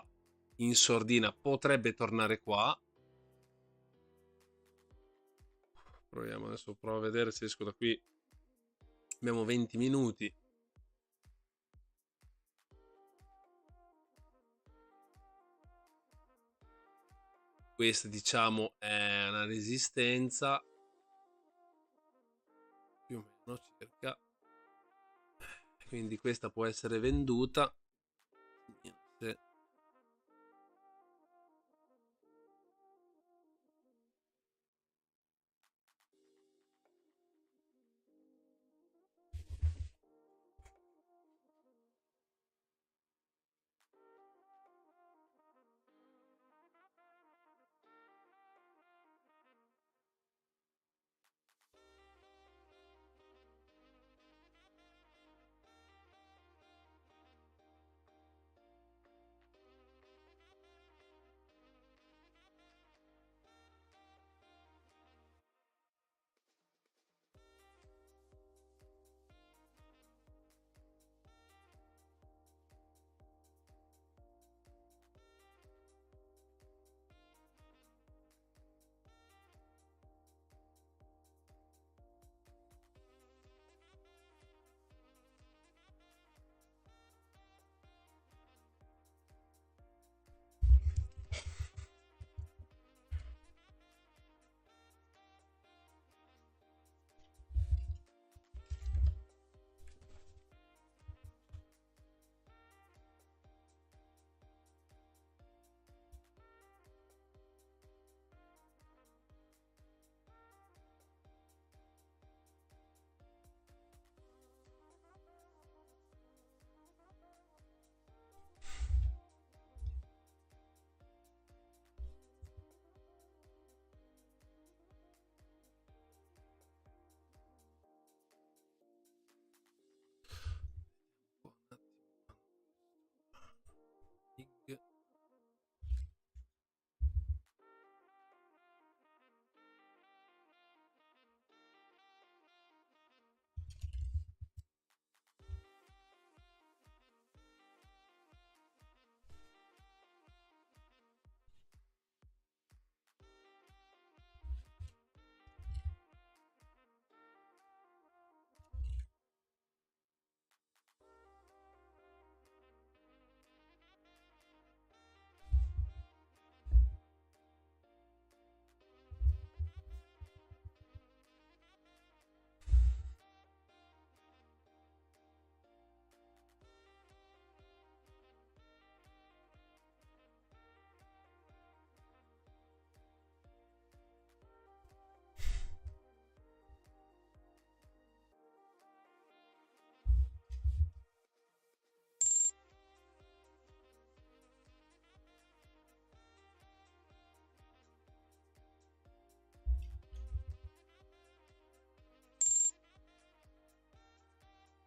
In sordina potrebbe tornare qua. Proviamo adesso, provo a vedere se esco da qui. Abbiamo 20 minuti. Questa, diciamo, è una resistenza. Più o meno circa. Quindi questa può essere venduta. Niente.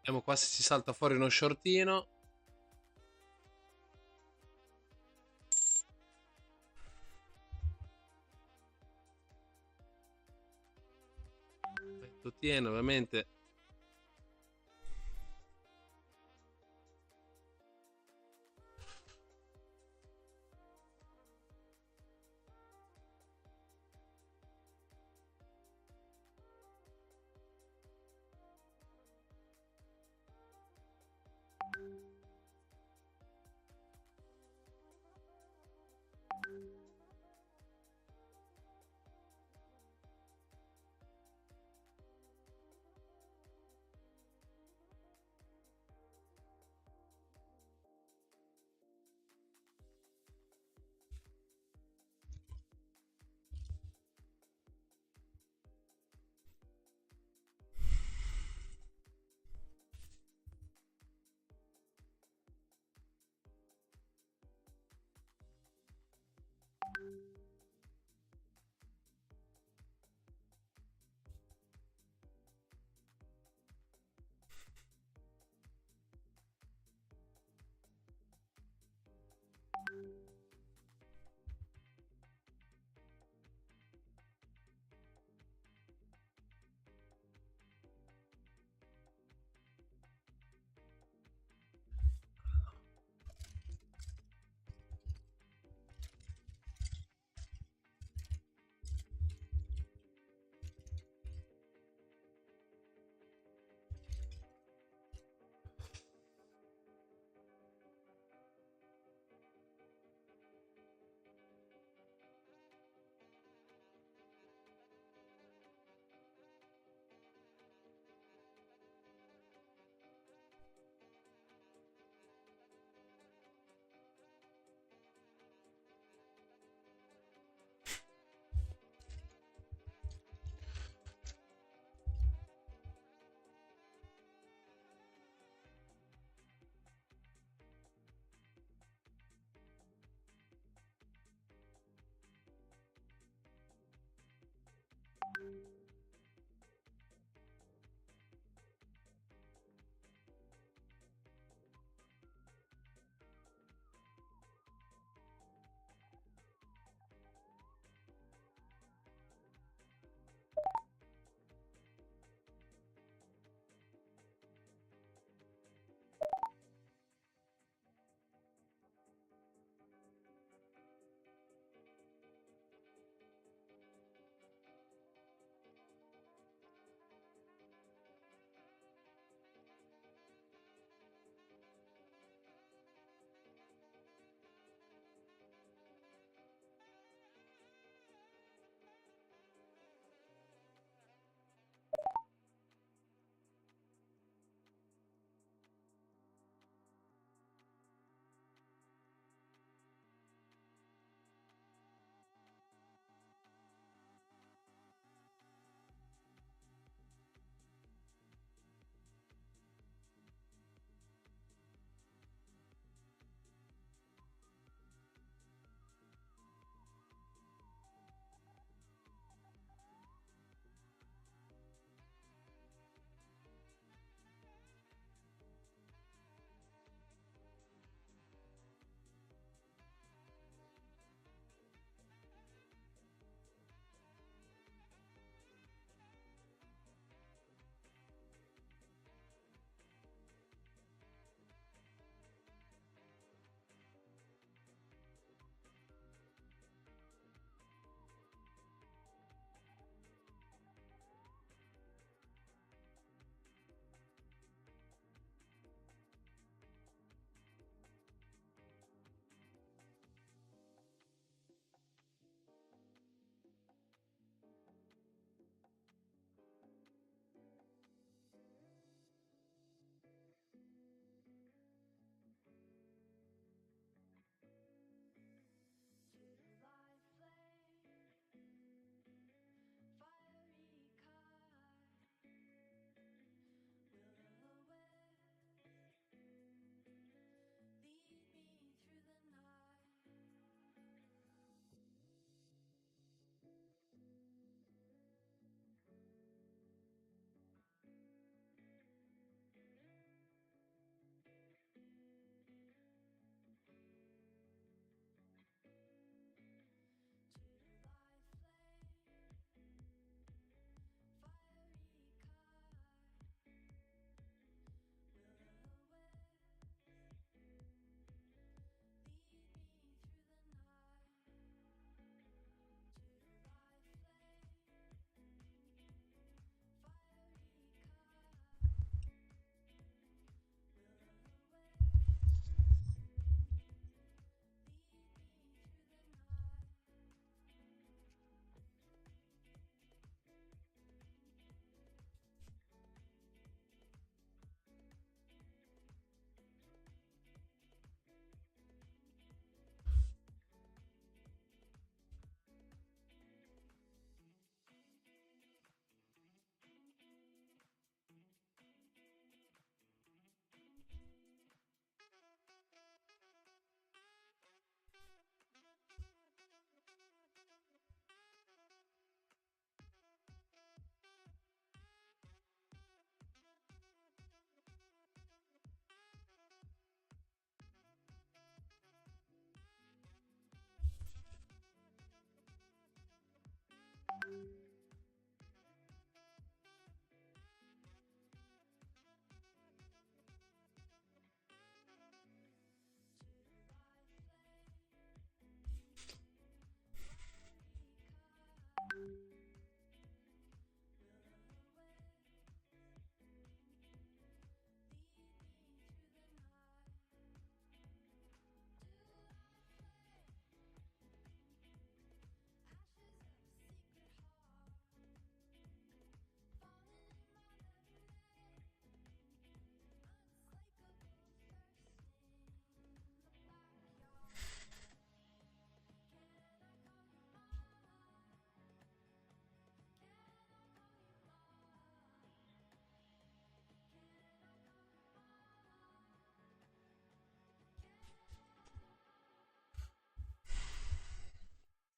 Vediamo qua se ci salta fuori uno shortino. Tiene ovviamente.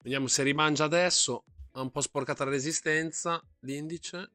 Vediamo se rimangia adesso. Ha un po' sporcata la resistenza, l'indice.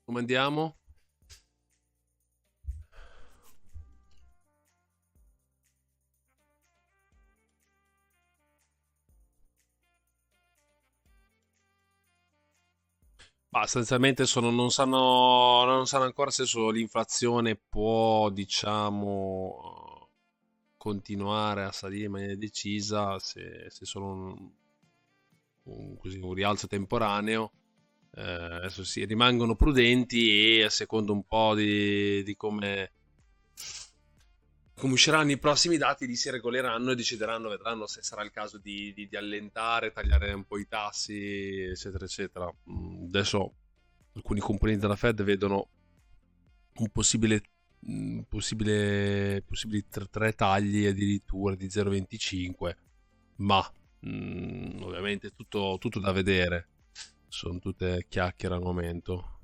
Come andiamo? Ma sostanzialmente non sanno ancora se l'inflazione può, diciamo, continuare a salire in maniera decisa, se solo così, un rialzo temporaneo. Adesso sì, rimangono prudenti e a secondo un po' di come usciranno i prossimi dati, li si regoleranno e decideranno, vedranno se sarà il caso di allentare, tagliare un po' i tassi, eccetera, eccetera. Adesso alcuni componenti della Fed vedono un possibili tre tagli addirittura di 0,25, ma ovviamente tutto da vedere. Sono tutte chiacchiere al momento.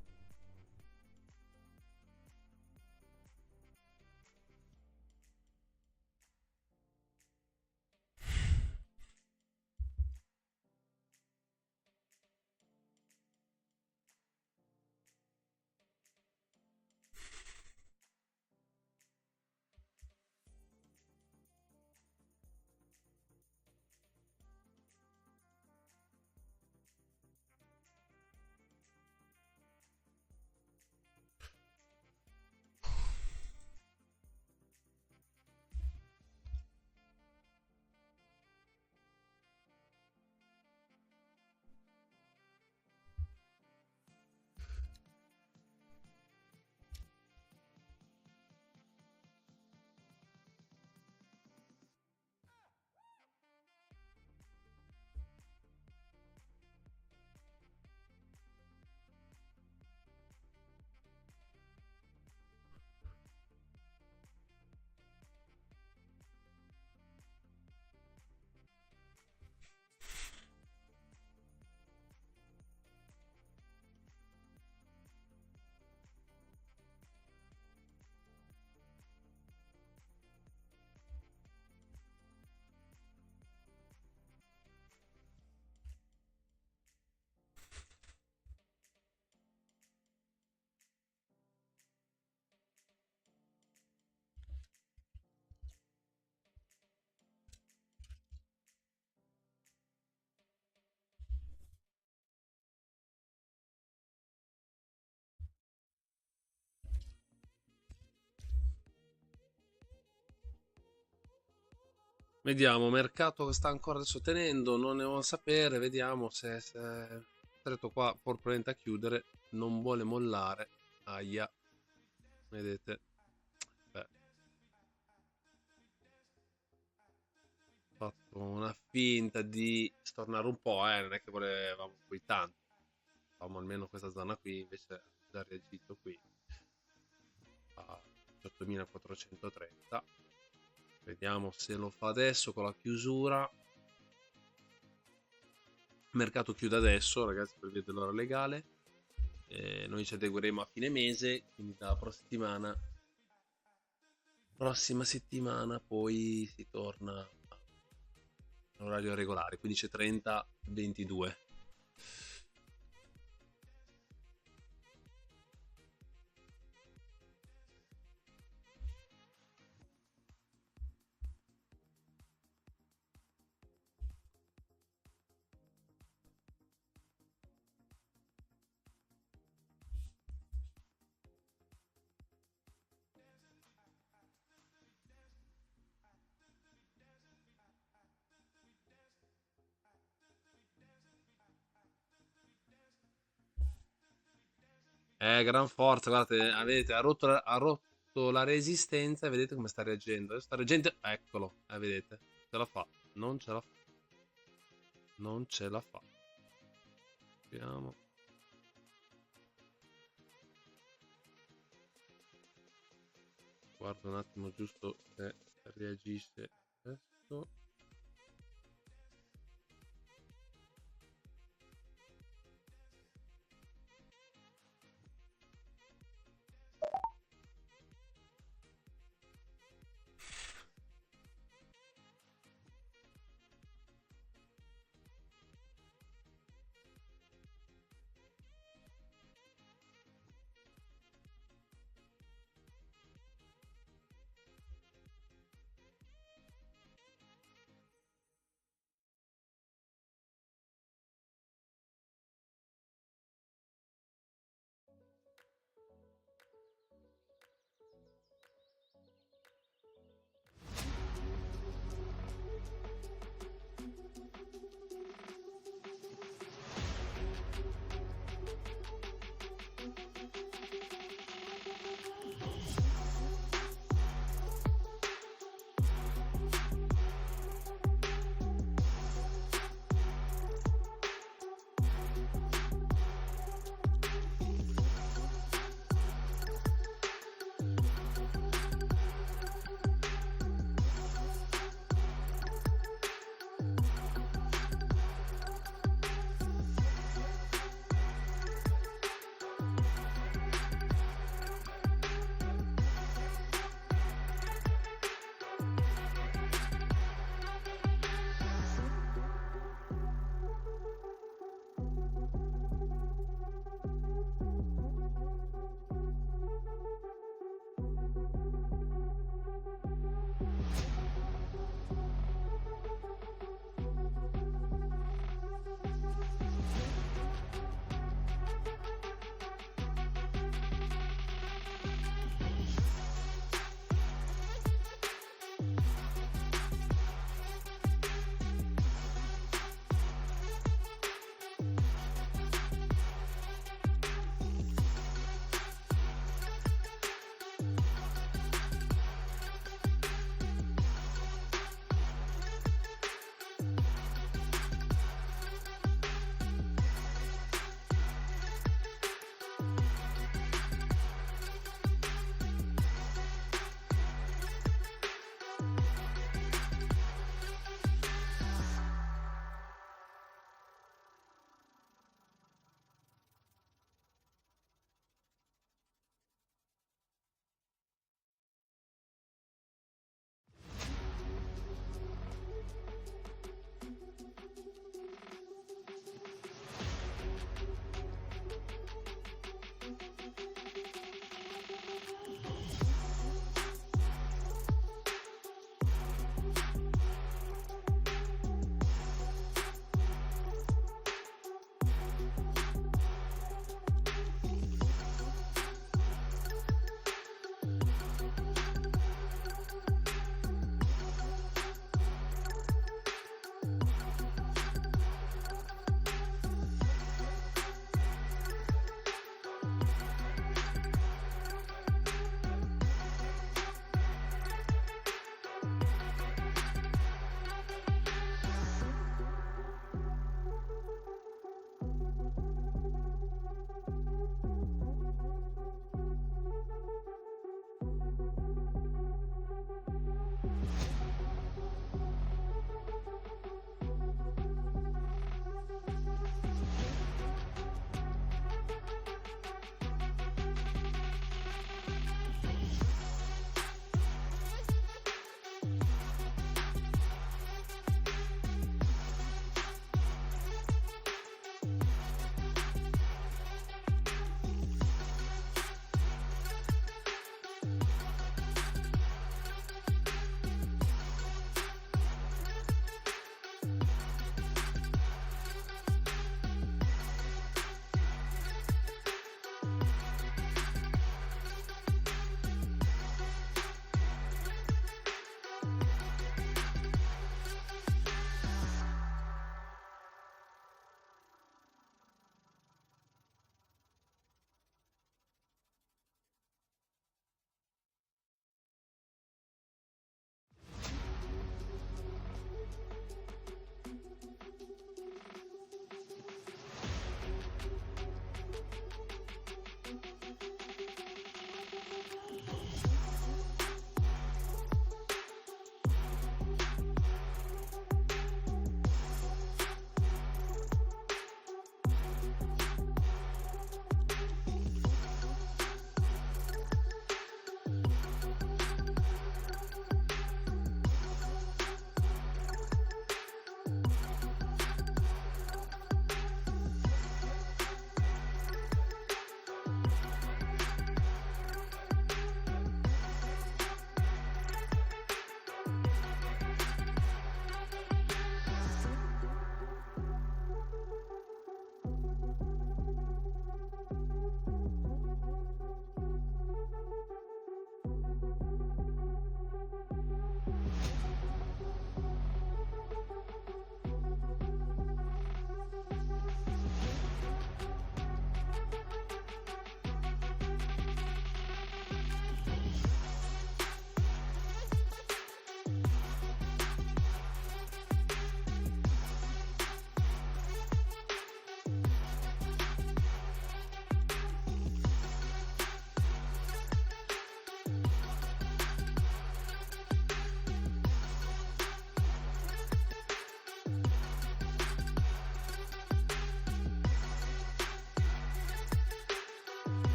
Vediamo, mercato che sta ancora adesso tenendo, non ne vuole sapere, vediamo se è stretto qua, probabilmente a chiudere, non vuole mollare, aia, vedete, beh, ho fatto una finta di stornare un po', non è che volevamo poi tanto, avevamo almeno questa zona qui, invece ha già reagito qui, a 18.430, vediamo se lo fa adesso con la chiusura. Il mercato chiude adesso, ragazzi, per via dell'ora legale. Noi ci adegueremo a fine mese, quindi dalla prossima settimana poi si torna all'orario regolare, 15:30, 22. Gran forza, guardate, vedete, ha rotto la resistenza e vedete come sta reagendo. Adesso sta reagendo, eccolo, vedete, ce la fa, non ce la fa, non ce la fa. Vediamo. Guardo un attimo giusto se reagisce adesso.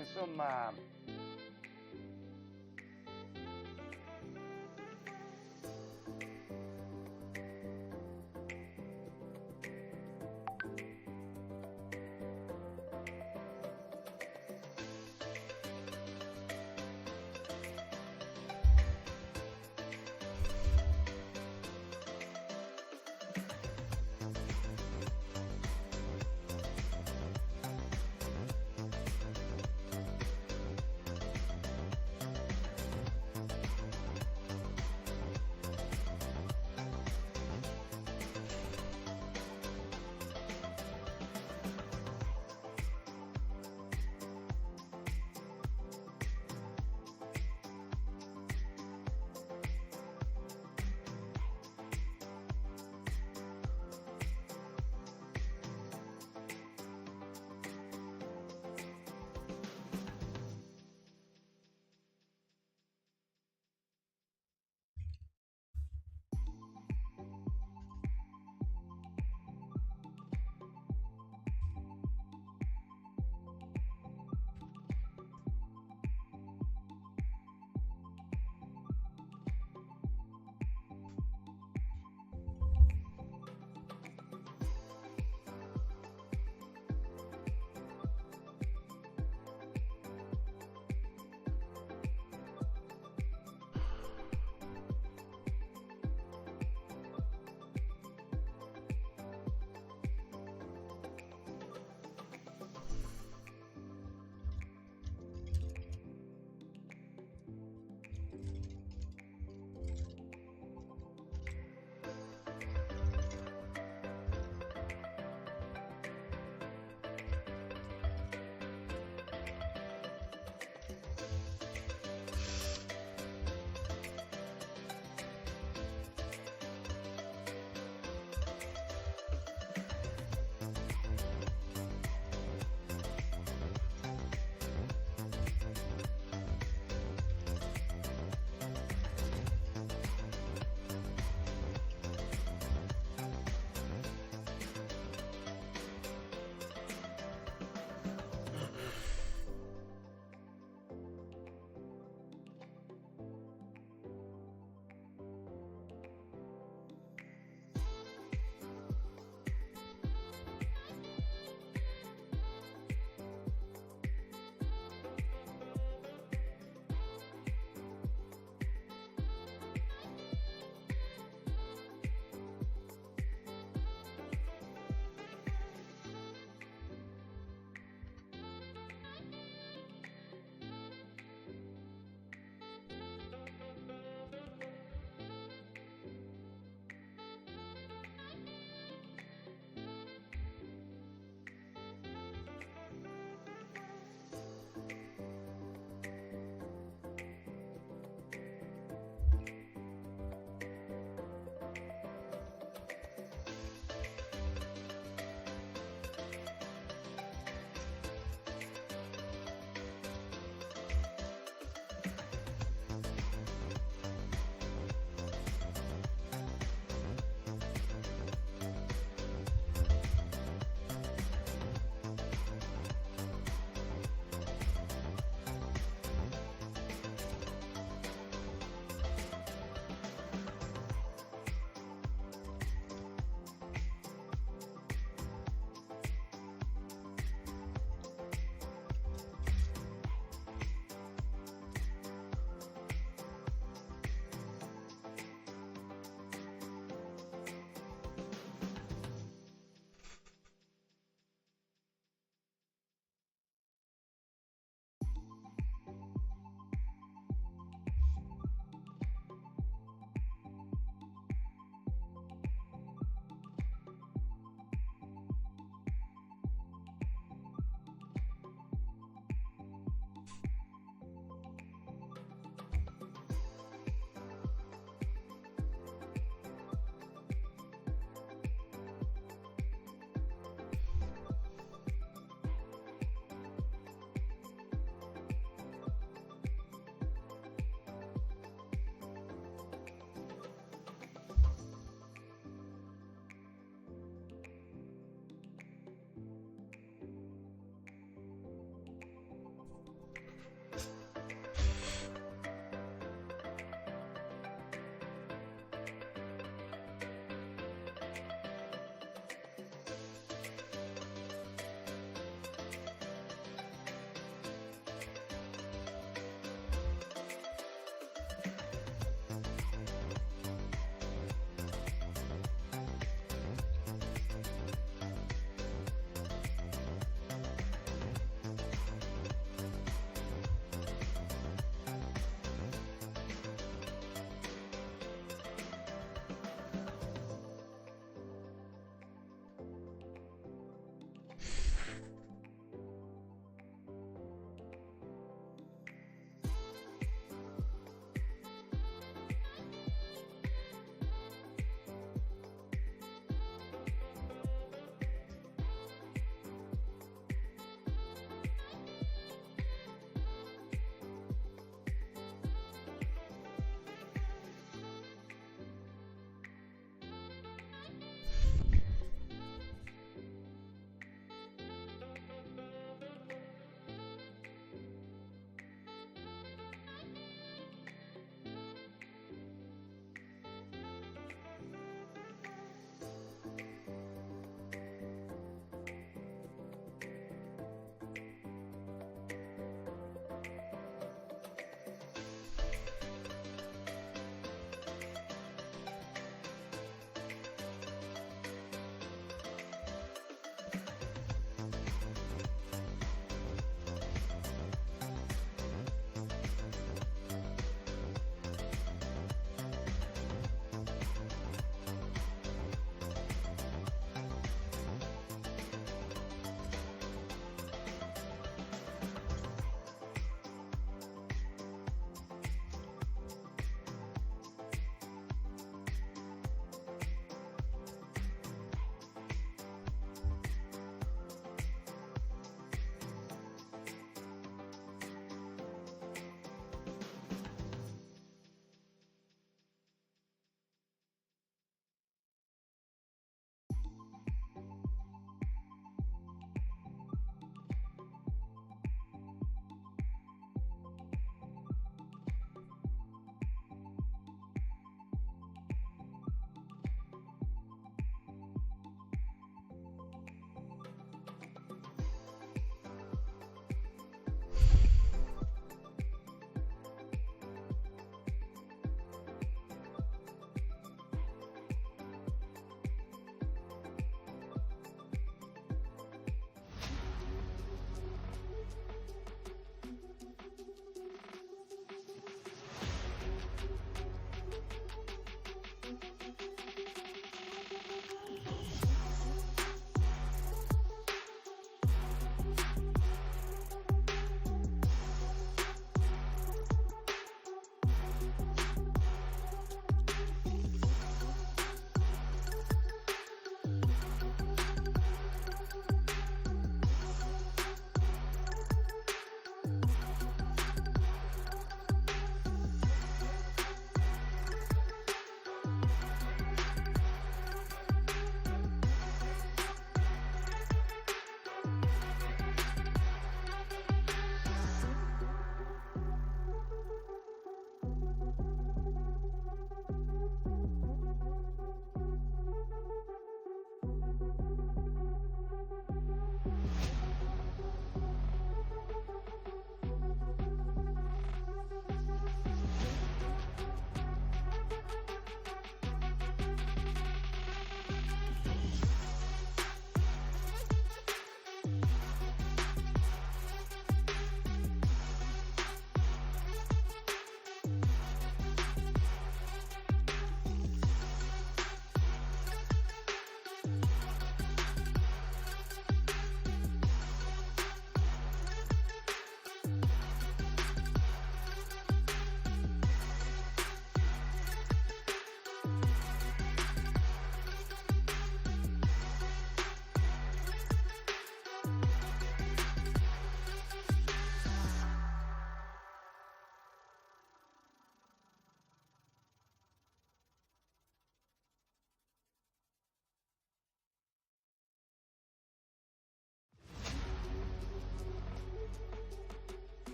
insomma,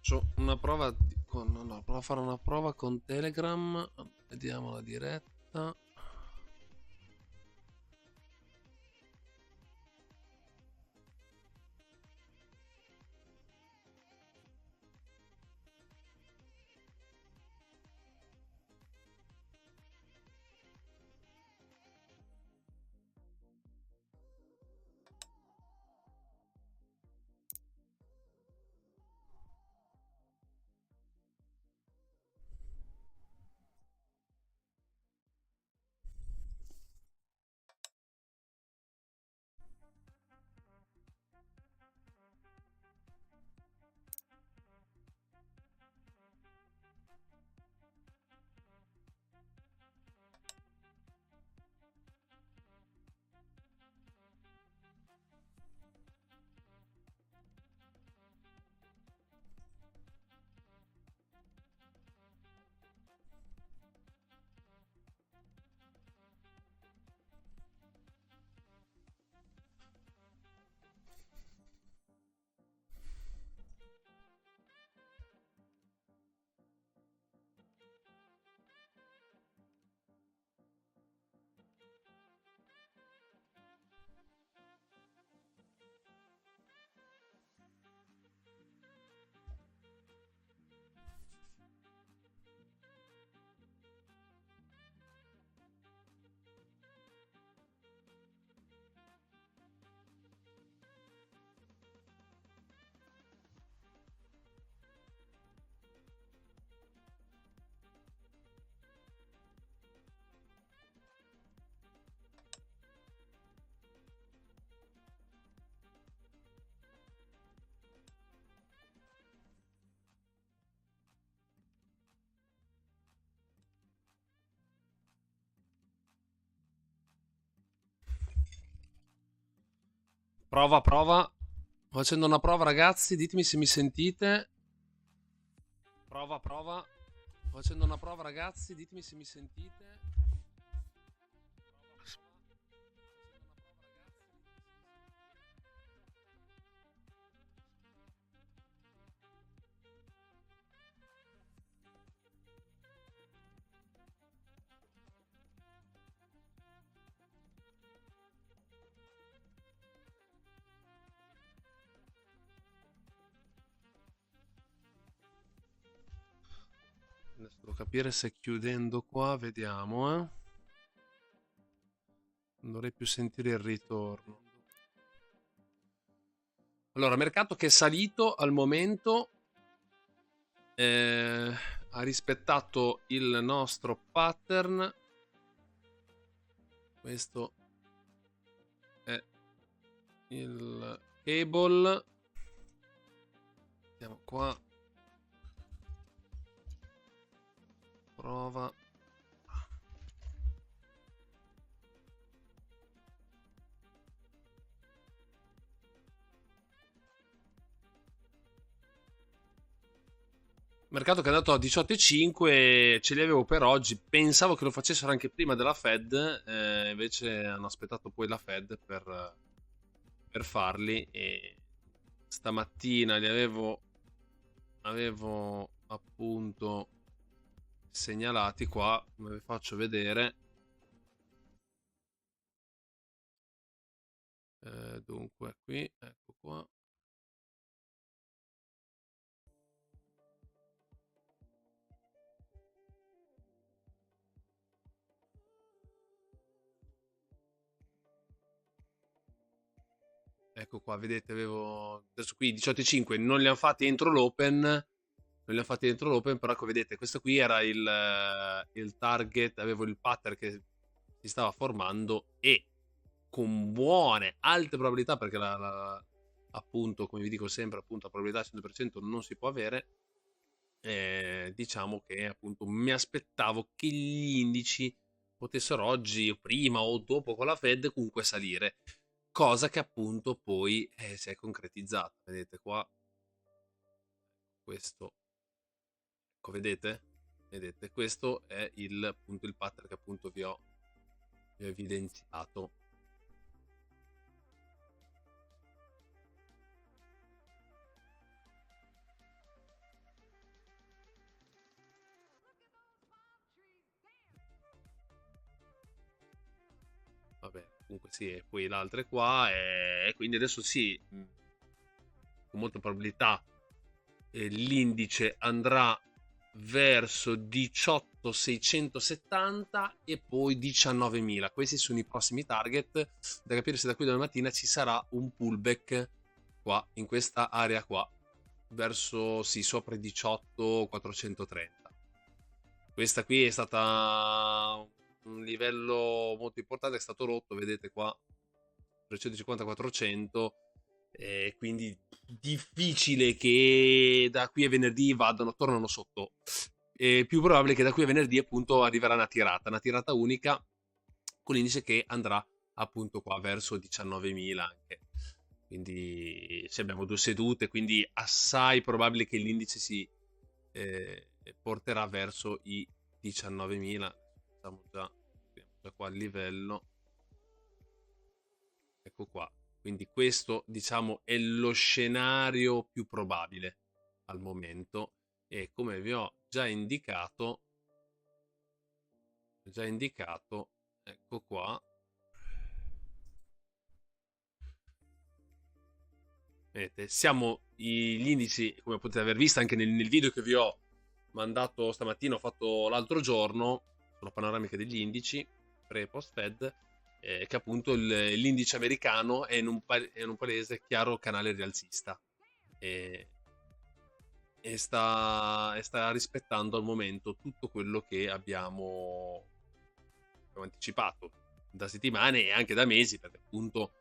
faccio una prova no, provo a fare una prova con Telegram. Vediamo la diretta. Prova, prova. Sto facendo una prova, ragazzi. Ditemi se mi sentite. Prova, prova. Sto facendo una prova, ragazzi. Ditemi se mi sentite. Adesso devo capire se chiudendo qua, vediamo, Non dovrei più sentire il ritorno. Allora, mercato che è salito al momento, ha rispettato il nostro pattern. Questo è il cable. Andiamo qua. Prova. Mercato che è andato a 18,5, ce li avevo per oggi. Pensavo che lo facessero anche prima della Fed, invece hanno aspettato poi la Fed per farli. E stamattina li avevo appunto segnalati qua, come vi faccio vedere. Dunque qui, ecco qua. Ecco qua, vedete, avevo adesso qui 18,5 non li hanno fatti entro l'open. Non li hanno fatti dentro l'open, però ecco, vedete, questo qui era il target, avevo il pattern che si stava formando e con buone, alte probabilità, perché appunto, come vi dico sempre, appunto, la probabilità al 100% non si può avere, diciamo che appunto mi aspettavo che gli indici potessero oggi, o prima o dopo con la Fed, comunque salire, cosa che appunto poi si è concretizzata. Vedete qua, questo, ecco, vedete? Vedete, questo è appunto il pattern che appunto vi ho evidenziato. comunque sì, e poi le altre qua, e quindi adesso sì, con molta probabilità l'indice andrà verso 18.670 e poi 19.000. Questi sono i prossimi target, da capire se da qui a domani mattina ci sarà un pullback qua, in questa area qua, verso, sì, sopra i 18.430. Questa qui è stata un livello molto importante, è stato rotto, vedete qua, 350-400, quindi difficile che da qui a venerdì tornano sotto. È più probabile che da qui a venerdì appunto arriverà una tirata unica con l'indice che andrà appunto qua verso 19.000 anche. Quindi se abbiamo 2 sedute, quindi assai probabile che l'indice si porterà verso i 19.000. Siamo già qua al livello. Ecco qua. Quindi questo, diciamo, è lo scenario più probabile al momento, e come vi ho già indicato, ecco qua. Vedete, gli indici, come potete aver visto anche nel video che vi ho mandato stamattina, ho fatto l'altro giorno, sulla panoramica degli indici, pre e post Fed, che appunto l'indice americano è in un palese chiaro canale rialzista. E sta rispettando al momento tutto quello che abbiamo anticipato da settimane e anche da mesi, perché appunto,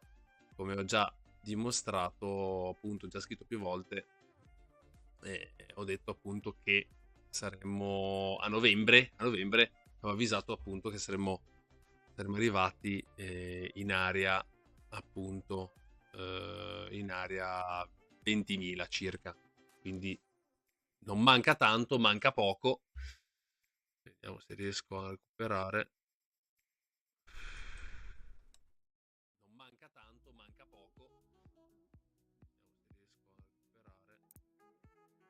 come ho già dimostrato, appunto già scritto più volte, ho detto appunto che saremmo a novembre ho avvisato appunto che saremmo arrivati in area appunto in area 20.000 circa, quindi non manca tanto, manca poco. Vediamo se riesco a recuperare. Non manca tanto, manca poco. Vediamo se riesco a recuperare.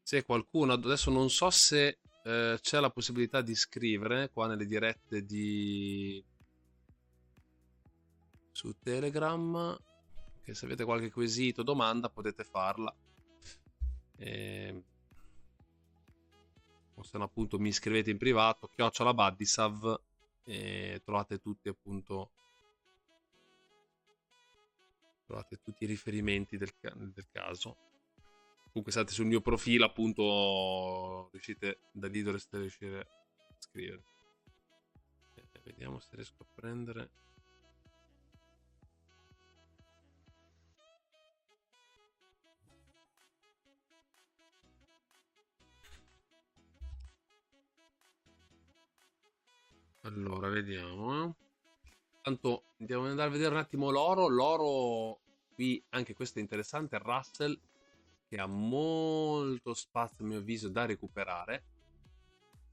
Se qualcuno, adesso non so se c'è la possibilità di scrivere qua nelle dirette su Telegram, che se avete qualche quesito o domanda potete farla, o se no appunto mi scrivete in privato @Baddisav, e trovate tutti appunto i riferimenti del caso. Comunque state sul mio profilo appunto, riuscite da lì, dovreste riuscire a scrivere. Vediamo se riesco a prendere. Allora, vediamo. Tanto andiamo ad andare a vedere un attimo l'oro. L'oro qui, anche questo è interessante, il Russell, che ha molto spazio a mio avviso da recuperare.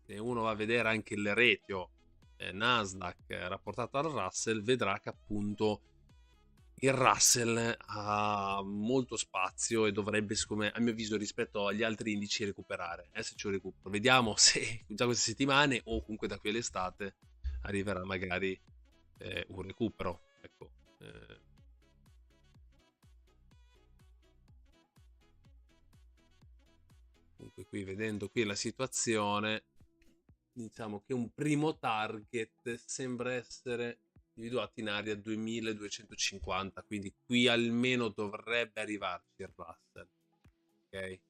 Se uno va a vedere anche il ratio Nasdaq rapportato al Russell, vedrà che appunto il Russell ha molto spazio e dovrebbe, siccome a mio avviso rispetto agli altri indici, recuperare. Se ci recupero, vediamo se già queste settimane o comunque da qui all'estate arriverà magari un recupero. Ecco. Comunque qui, vedendo qui la situazione, diciamo che un primo target sembra essere individuato in area 2250, quindi qui almeno dovrebbe arrivarci il Russell, ok?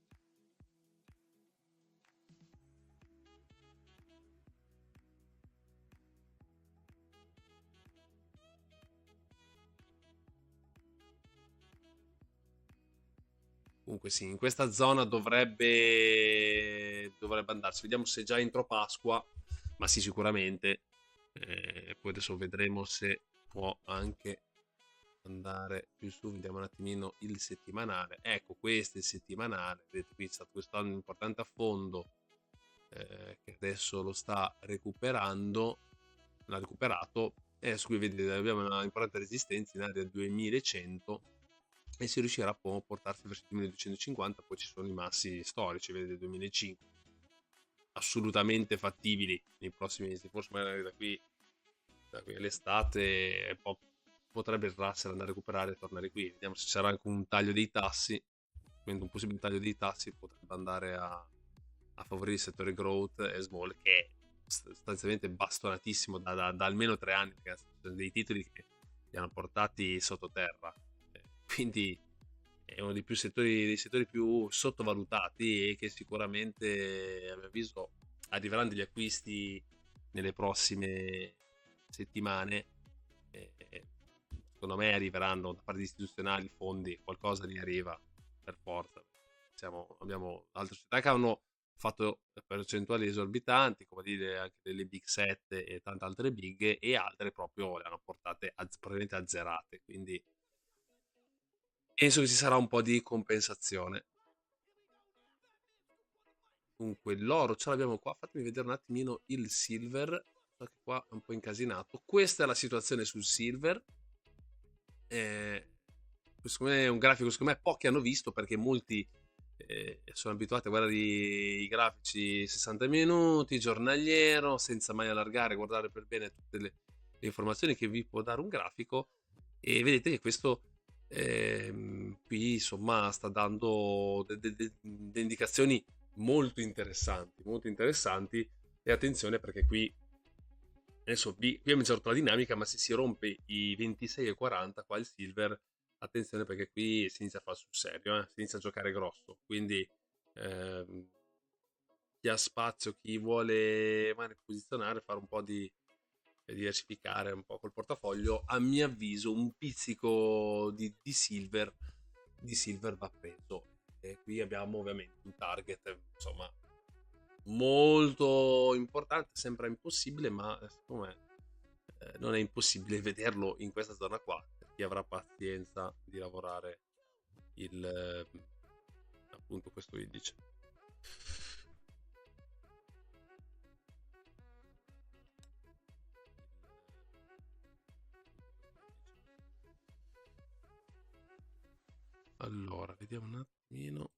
Comunque sì, in questa zona dovrebbe andarsi. Vediamo se già entro Pasqua, ma sì, sicuramente. Poi adesso vedremo se può anche andare più su. Vediamo un attimino il settimanale. Ecco, questo è il settimanale. Vedete, qui è stato quest'anno importante affondo, che adesso lo sta recuperando. L'ha recuperato. E su cui vedete abbiamo una importante resistenza in area 2100. E si riuscirà a portarsi verso il 2250, poi ci sono i massi storici, vedete, 2005. assolutamente fattibili nei prossimi mesi, forse magari da qui all'estate potrebbe il Russell andare a recuperare e tornare qui. Vediamo se c'era anche un taglio dei tassi, quindi un possibile taglio dei tassi potrebbe andare a favorire il settore growth e small, che è sostanzialmente bastonatissimo da almeno 3 anni, perché sono dei titoli che li hanno portati sottoterra. Quindi è uno dei settori più sottovalutati e che sicuramente, a mio avviso, arriveranno degli acquisti nelle prossime settimane. Secondo me arriveranno da parte di istituzionali, fondi, qualcosa ne arriva per forza. Abbiamo altre società che hanno fatto percentuali esorbitanti, come dire anche delle Big 7 e tante altre big, e altre proprio le hanno portate probabilmente azzerate, quindi penso che ci sarà un po' di compensazione. Dunque, l'oro ce l'abbiamo qua, fatemi vedere un attimino il silver, so che qua è un po' incasinato. Questa è la situazione sul silver. Secondo me è un grafico, secondo me pochi hanno visto, perché molti sono abituati a guardare i grafici 60 minuti, giornaliero, senza mai allargare, guardare per bene tutte le informazioni che vi può dare un grafico, e vedete che questo qui insomma sta dando delle indicazioni molto interessanti, e attenzione perché qui adesso qui abbiamo iniziato la dinamica, ma se si rompe i 26,40 qua il silver, attenzione perché qui si inizia a fare sul serio, si inizia a giocare grosso, quindi chi ha spazio, chi vuole magari posizionare, fare un po' di diversificare un po' col portafoglio, a mio avviso un pizzico di silver va preso. E qui abbiamo ovviamente un target, insomma, molto importante, sembra impossibile, ma secondo me non è impossibile vederlo in questa zona qua, per chi avrà pazienza di lavorare appunto questo indice. Allora, vediamo un attimino.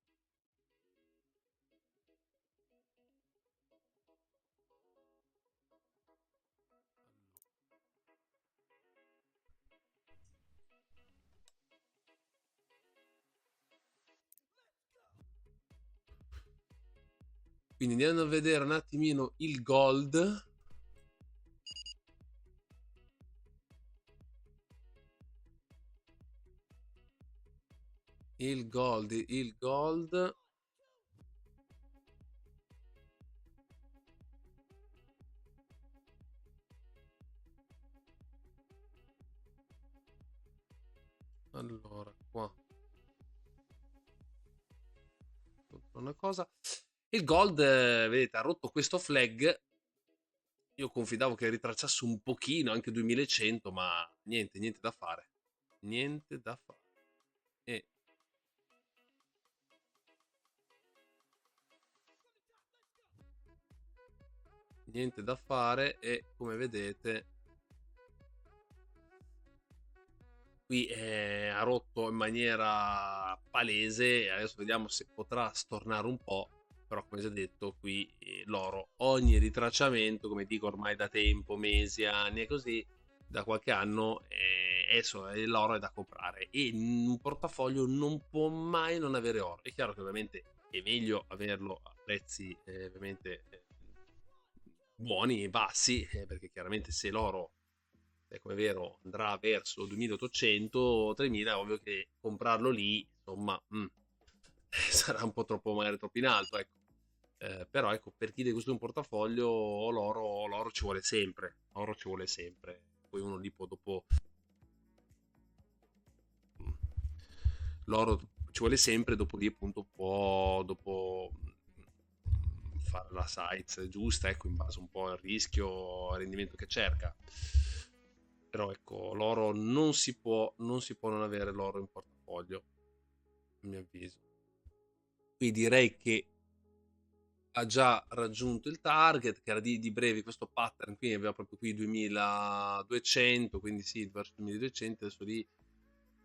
Quindi andiamo a vedere un attimino il gold. Il gold. Allora, qua. Una cosa. Il gold, vedete, ha rotto questo flag. Io confidavo che ritracciasse un pochino, anche 2100, ma niente da fare. Niente da fare. E niente da fare, e come vedete qui ha rotto in maniera palese. Adesso vediamo se potrà stornare un po', però come già detto qui l'oro, ogni ritracciamento, come dico ormai da tempo, mesi, anni e così, da qualche anno, adesso l'oro è da comprare, e un portafoglio non può mai non avere oro. È chiaro che ovviamente è meglio averlo a prezzi ovviamente buoni e bassi, perché chiaramente se l'oro, come è vero, andrà verso 2800, 3000, è ovvio che comprarlo lì, insomma, sarà un po' troppo, magari troppo in alto, ecco. Però ecco, per chi deve costruire un portafoglio, l'oro ci vuole sempre, poi uno lì può dopo, l'oro ci vuole sempre, dopo lì appunto può dopo fare la size giusta, ecco, in base un po' al rischio, al rendimento che cerca. Però ecco, l'oro non si può non avere l'oro in portafoglio, a mio avviso. Qui direi che ha già raggiunto il target, che era di breve questo pattern qui, aveva proprio qui 2200, quindi sì, verso 2200, adesso lì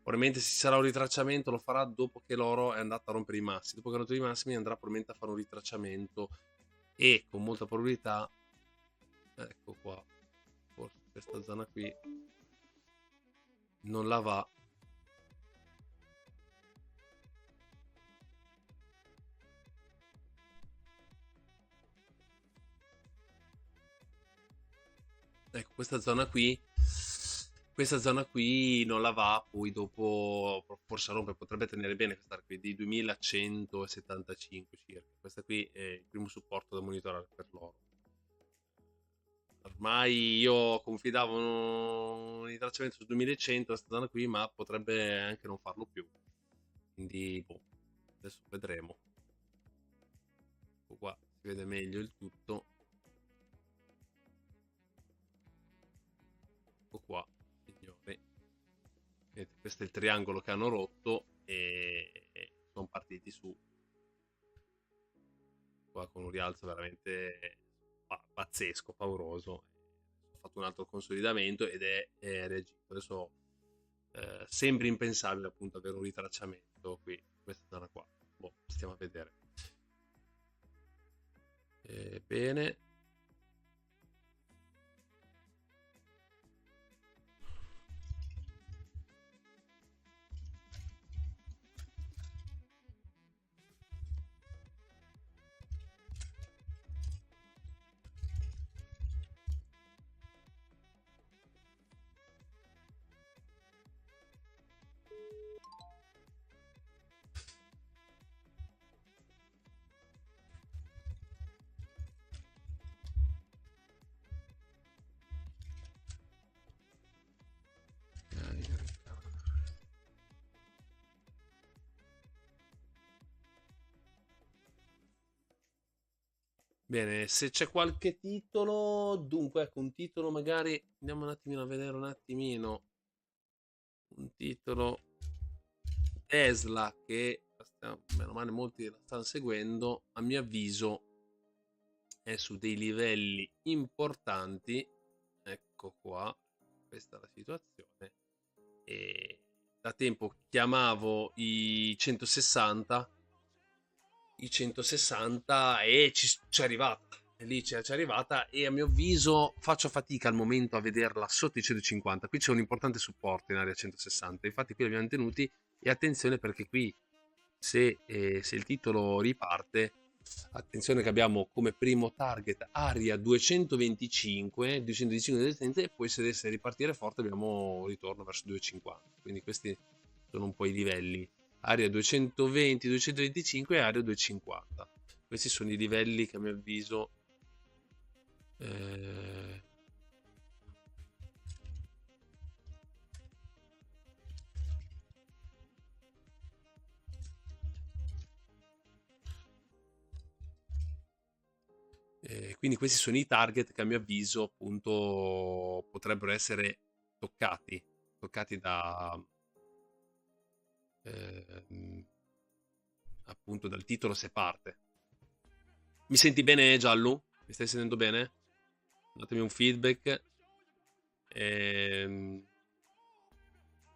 probabilmente se ci sarà un ritracciamento lo farà dopo che l'oro è andato a rompere i massimi. Dopo che ha rotto i massimi andrà probabilmente a fare un ritracciamento e con molta probabilità, ecco qua, forse questa zona qui non la va. Ecco, questa zona qui non la va, poi dopo forse rompe, potrebbe tenere bene questa qui di 2175 circa. Questa qui è il primo supporto da monitorare per l'oro. Ormai io confidavo in tracciamento su 2100 questa zona qui, ma potrebbe anche non farlo più. Quindi boh, adesso vedremo. Ecco qua si vede meglio il tutto. Ecco qua, signori. Vedete, questo è il triangolo che hanno rotto e sono partiti su qua con un rialzo veramente pazzesco, pauroso. Ho fatto un altro consolidamento ed è reagito. Adesso sembra impensabile appunto avere un ritracciamento qui in questa zona qua. Boh, stiamo a vedere. Bene. Bene, se c'è qualche titolo, dunque ecco un titolo magari, andiamo un attimino a vedere un attimino, un titolo Tesla che meno male molti la stanno seguendo, a mio avviso è su dei livelli importanti, ecco qua, questa è la situazione, e da tempo chiamavo i 160 e ci è arrivata. E lì c'è arrivata e a mio avviso faccio fatica al momento a vederla sotto i 150. Qui c'è un importante supporto in area 160. Infatti qui l'abbiamo tenuti e attenzione perché qui se il titolo riparte, attenzione che abbiamo come primo target area 225 delle tendenze e poi se dovesse ripartire forte abbiamo un ritorno verso 250. Quindi questi sono un po' i livelli. Area 220, 225 e area 250. Questi sono i livelli che a mio avviso quindi questi sono i target che a mio avviso appunto potrebbero essere toccati da appunto dal titolo se parte. Mi senti bene Giallo? Mi stai sentendo bene? Datemi un feedback.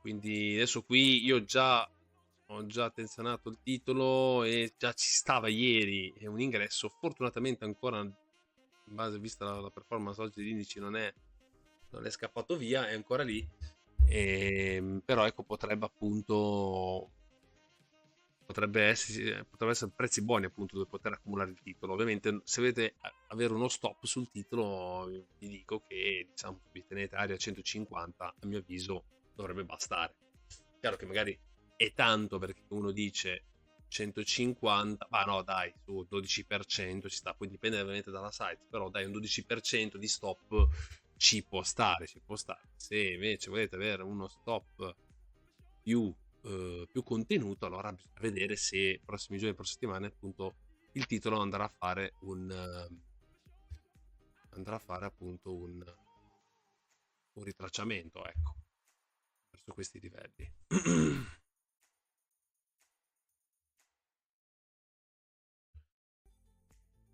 Quindi adesso qui io ho già attenzionato il titolo e già ci stava ieri un ingresso. Fortunatamente ancora, in base vista la performance oggi degli indici, non è scappato via, è ancora lì. Però ecco, potrebbe essere prezzi buoni appunto dove poter accumulare il titolo. Ovviamente se volete avere uno stop sul titolo vi dico che diciamo vi tenete area 150, a mio avviso dovrebbe bastare. Chiaro che magari è tanto perché uno dice 150, ma no dai, su 12% ci sta, poi dipende ovviamente dalla site, però dai un 12% di stop ci può stare. Se invece volete avere uno stop più contenuto, allora bisogna vedere se i prossimi giorni, le prossime settimane, appunto, il titolo andrà a fare appunto un ritracciamento, ecco, verso questi livelli.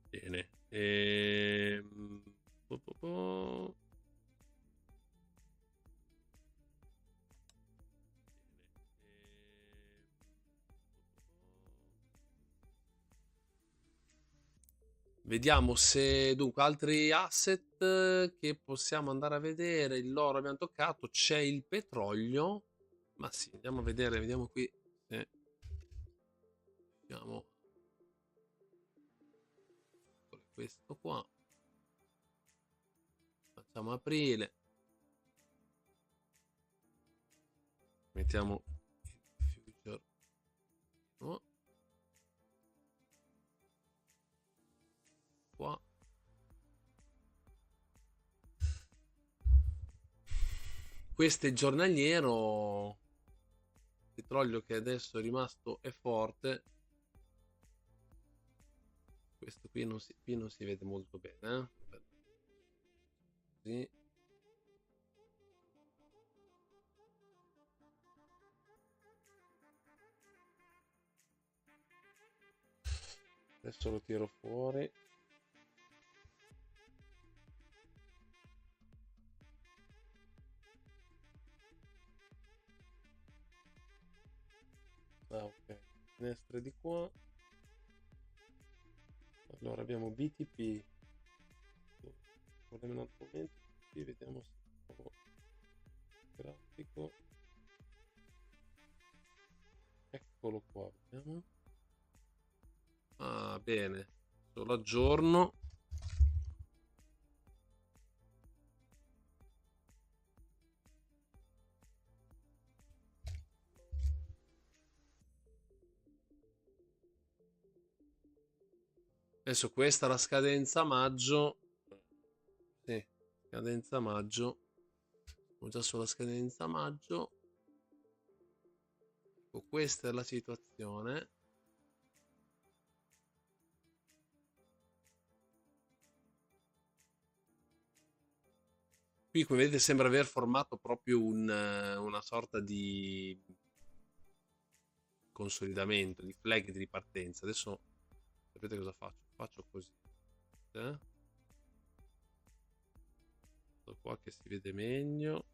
Bene. Vediamo se dunque altri asset che possiamo andare a vedere. Il loro abbiamo toccato, c'è il petrolio. Ma sì, andiamo a vedere, vediamo qui se abbiamo questo qua. Facciamo aprile. Mettiamo il future. No. Qua. Questo è il giornaliero. Il petrolio che adesso è rimasto è forte. Questo qui non si vede molto bene. Sì. Adesso lo tiro fuori. Ah, ok. Finestre di qua. Allora abbiamo BTP. Guardiamo un altro momento. Qui vediamo se trovo il grafico. Eccolo qua, vediamo. Ah, bene. Solo aggiorno. Adesso questa è la scadenza maggio. Sì, scadenza maggio. Siamo già sulla scadenza maggio. Ecco, questa è la situazione. Qui, come vedete, sembra aver formato proprio una sorta di consolidamento, di flag di ripartenza. Adesso sapete cosa faccio? Faccio così. Qua che si vede meglio.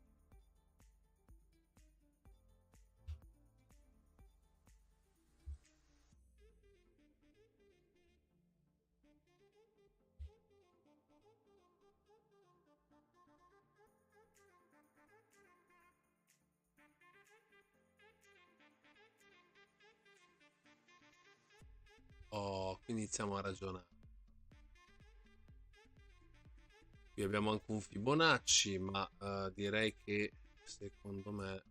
Oh, qui iniziamo a ragionare. Qui abbiamo anche un Fibonacci, ma direi che secondo me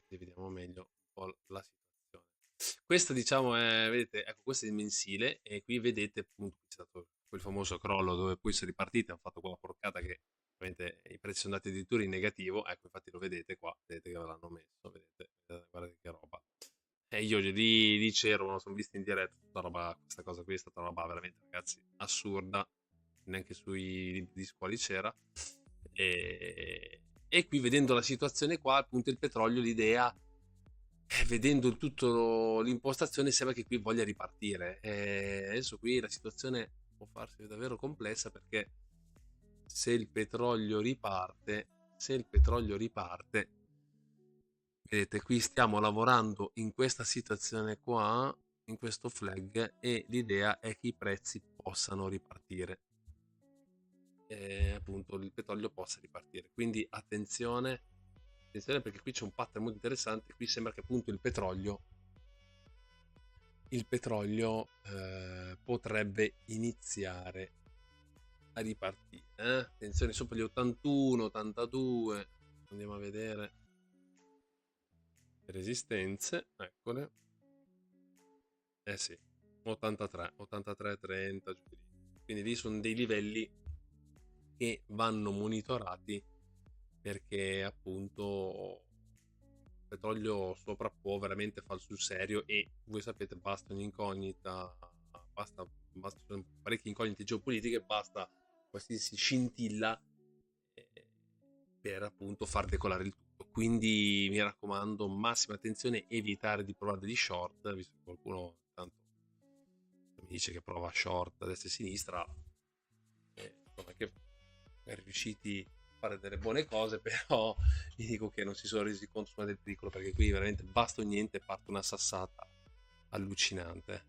vediamo meglio un po' la situazione. Questa diciamo è, vedete, ecco, questo è il mensile e qui vedete appunto c'è stato quel famoso crollo dove poi sono ripartiti, hanno fatto quella porcata che ovviamente i prezzi sono andati addirittura in negativo, ecco infatti lo vedete qua, vedete che l'hanno messo, vedete, guardate che roba. E io lì c'ero, me lo sono visto in diretta, questa cosa qui è stata una roba veramente, ragazzi, assurda, neanche sui libri di scuola c'era. E qui vedendo la situazione qua, appunto il petrolio, l'idea, vedendo tutto l'impostazione, sembra che qui voglia ripartire. Adesso qui la situazione può farsi davvero complessa perché se il petrolio riparte, vedete, qui stiamo lavorando in questa situazione qua, in questo flag, e l'idea è che i prezzi possano ripartire. Appunto il petrolio possa ripartire. Quindi attenzione perché qui c'è un pattern molto interessante. Qui sembra che appunto il petrolio potrebbe iniziare a ripartire. Attenzione, sopra gli 81, 82. Andiamo a vedere le resistenze, eccole. Sì, 83, 83, 30, giù di lì. Quindi lì sono dei livelli che vanno monitorati perché appunto il petrolio sopra può veramente far sul serio e voi sapete basta un'incognita, basta parecchie incognite geopolitiche, basta qualsiasi scintilla per appunto far decolare il tutto. Quindi mi raccomando, massima attenzione, evitare di provare degli short, visto che qualcuno tanto mi dice che prova short a destra e a sinistra, insomma, che riusciti a fare delle buone cose, però vi dico che non si sono resi conto del pericolo, perché qui veramente basta un niente e parte una sassata allucinante,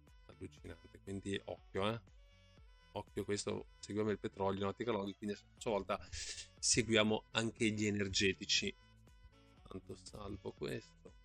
quindi occhio, questo seguiamo il petrolio in ottica loghi, quindi a sua volta seguiamo anche gli energetici, tanto salvo questo.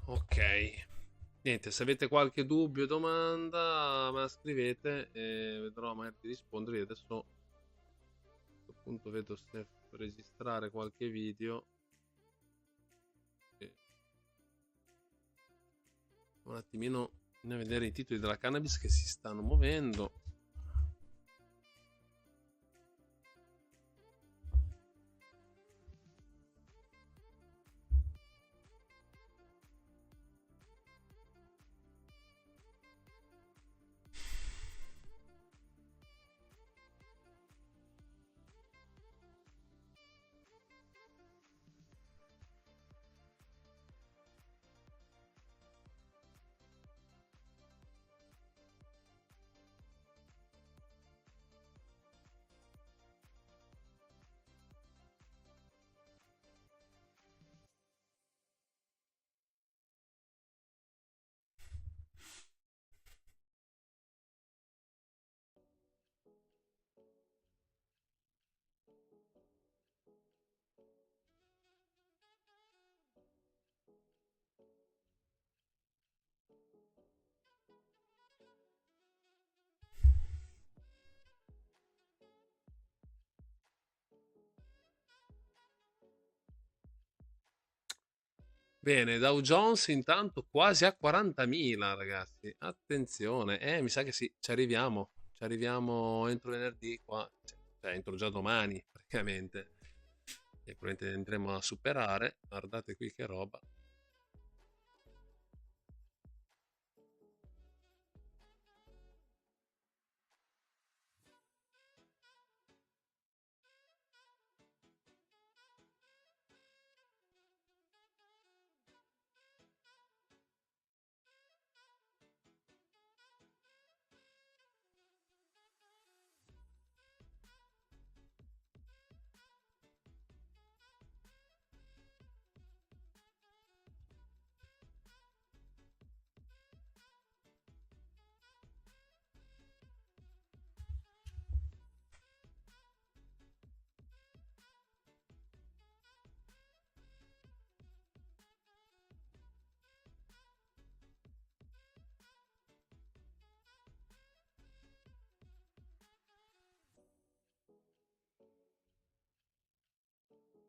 Ok, niente, se avete qualche dubbio o domanda, me la scrivete e vedrò magari di rispondervi. Adesso a questo punto vedo se registrare qualche video. E un attimino a vedere i titoli della cannabis che si stanno muovendo. Bene, Dow Jones intanto quasi a 40.000, ragazzi. Attenzione, mi sa che sì, ci arriviamo entro venerdì qua, cioè entro già domani praticamente. E probabilmente andremo a superare. Guardate qui che roba.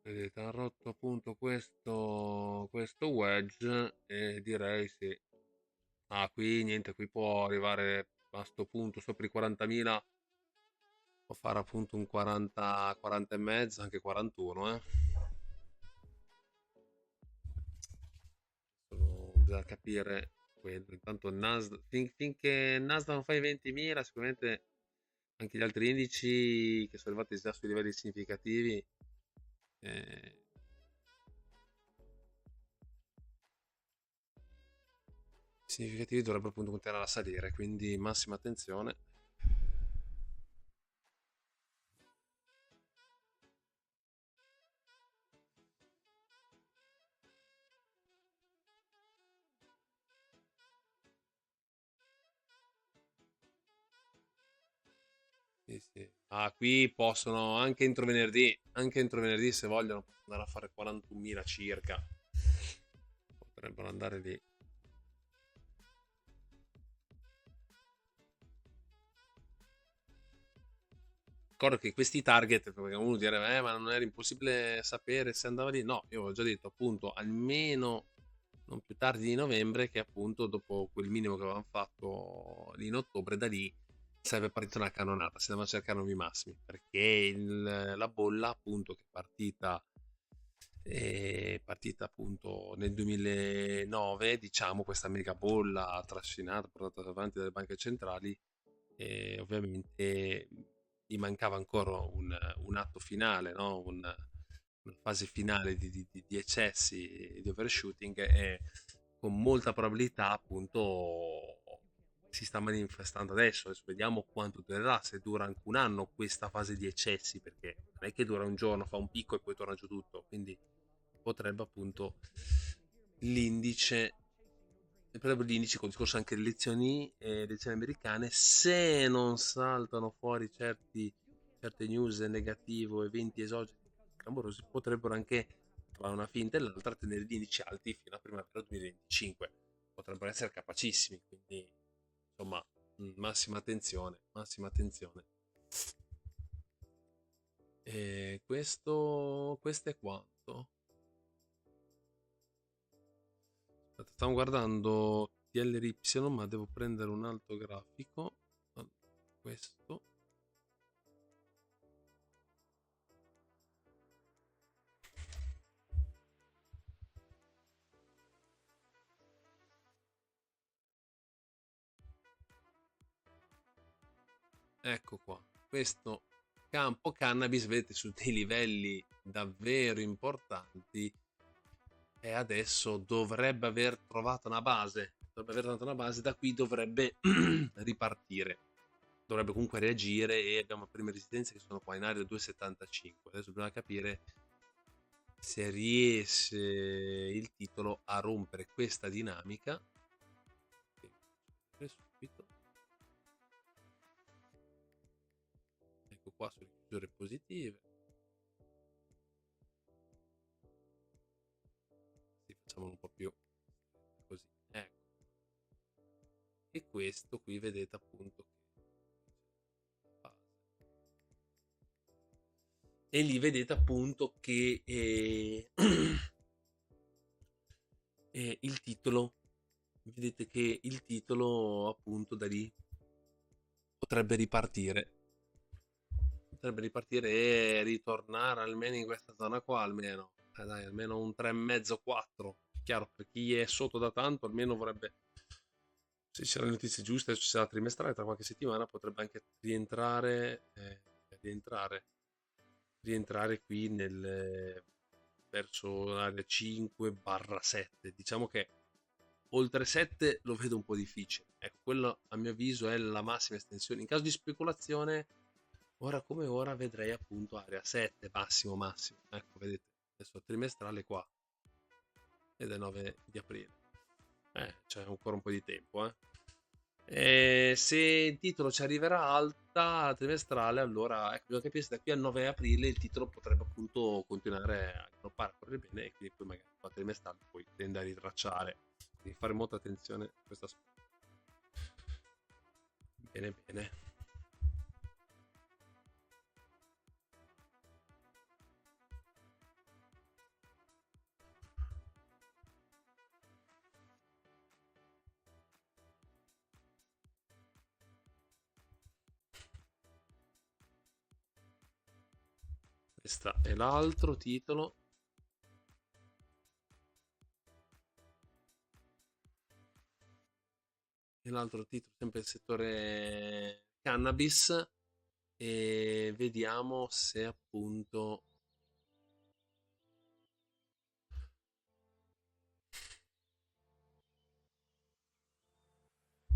Vedete, ha rotto appunto questo wedge e direi sì. Qui niente, qui può arrivare a sto punto sopra i 40.000, può fare appunto un 40, 40 e mezzo, anche 41, eh. Bisogna capire quello. Intanto il Nasdaq, finché il Nasdaq non fa i 20.000, sicuramente anche gli altri indici che sono arrivati già sui livelli significativi eh, dovrebbero appunto continuare a salire, quindi massima attenzione. Sì, sì. Qui possono anche entro venerdì se vogliono andare a fare 41.000 circa, potrebbero andare lì. Ricordo che questi target, perché uno direbbe, ma non era impossibile sapere se andava lì. No, io ho già detto appunto, almeno non più tardi di novembre, che appunto dopo quel minimo che avevamo fatto lì in ottobre, da lì sarebbe partita una cannonata, si andava a cercare nuovi massimi, perché la bolla appunto che è partita appunto nel 2009, diciamo, questa mega bolla trascinata, portata avanti dalle banche centrali, e ovviamente gli mancava ancora un atto finale, no? Una fase finale di eccessi, di overshooting, e con molta probabilità appunto si sta manifestando adesso. Adesso vediamo quanto durerà, se dura anche un anno questa fase di eccessi, perché non è che dura un giorno, fa un picco e poi torna giù tutto, quindi potrebbe appunto l'indice potrebbe l'indice con il discorso anche delle elezioni americane, se non saltano fuori certe news negative o eventi esogeni clamorosi, potrebbero anche tra una finta e l'altra tenere gli indici alti fino a primavera 2025. Potrebbero essere capacissimi, quindi insomma, massima attenzione, massima attenzione. E questo è quanto. Aspetta, stavo guardando TLRY, ma devo prendere un altro grafico. Questo. Ecco qua. Questo campo cannabis, vedete, su dei livelli davvero importanti, e adesso dovrebbe aver trovato una base. Dovrebbe aver trovato una base, da qui dovrebbe ripartire. Dovrebbe comunque reagire, e abbiamo prime resistenze che sono qua in area 2,75. Adesso bisogna capire se riesce il titolo a rompere questa dinamica. Subito. Ecco qua sulle chiusure positive. Sì, facciamolo un po' più così. Ecco. E questo qui vedete appunto e lì vedete appunto che il titolo, vedete che il titolo appunto da lì potrebbe ripartire e ritornare almeno in questa zona qua, almeno dai, almeno un 3,5 4. Chiaro, per chi è sotto da tanto almeno vorrebbe, se ci saranno le notizie giuste, ci sarà trimestrale tra qualche settimana, potrebbe anche rientrare qui verso l'area 5/7. Diciamo che oltre 7 lo vedo un po' difficile. Ecco, quello a mio avviso è la massima estensione. In caso di speculazione, ora come ora vedrei appunto area 7, massimo. Ecco, vedete, adesso trimestrale qua, ed è 9 di aprile. C'è ancora un po' di tempo, E se il titolo ci arriverà alta trimestrale, allora ecco, bisogna capire se da qui al 9 aprile il titolo potrebbe appunto continuare a galoppare, correre bene, e quindi poi magari la trimestrale poi tende a ritracciare. Quindi fare molta attenzione a questo aspetto. Bene, bene. Questo è l'altro titolo. E l'altro titolo, sempre il settore cannabis, e vediamo se appunto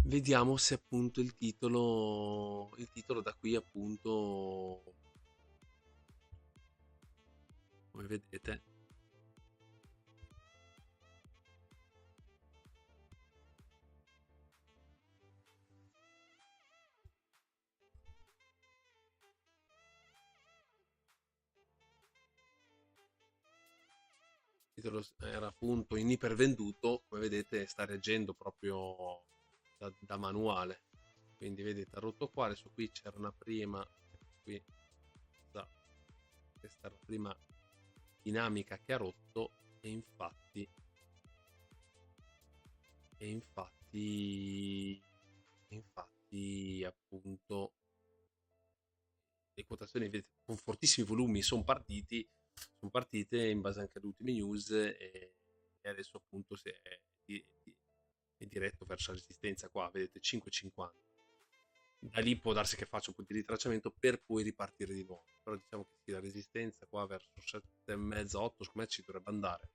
il titolo da qui appunto, come vedete, il titolo era appunto in ipervenduto, come vedete sta reagendo proprio da manuale, quindi vedete ha rotto qua, adesso qui c'era una prima, qui questa è la prima dinamica che ha rotto, e infatti appunto le quotazioni vedete, con fortissimi volumi sono partite in base anche alle ultime news, e adesso appunto è diretto verso la resistenza qua, vedete 5,50. Da lì può darsi che faccia un po' di ritracciamento per poi ripartire di nuovo, però diciamo che sì, la resistenza qua verso 7,5, 8 secondo me ci dovrebbe andare.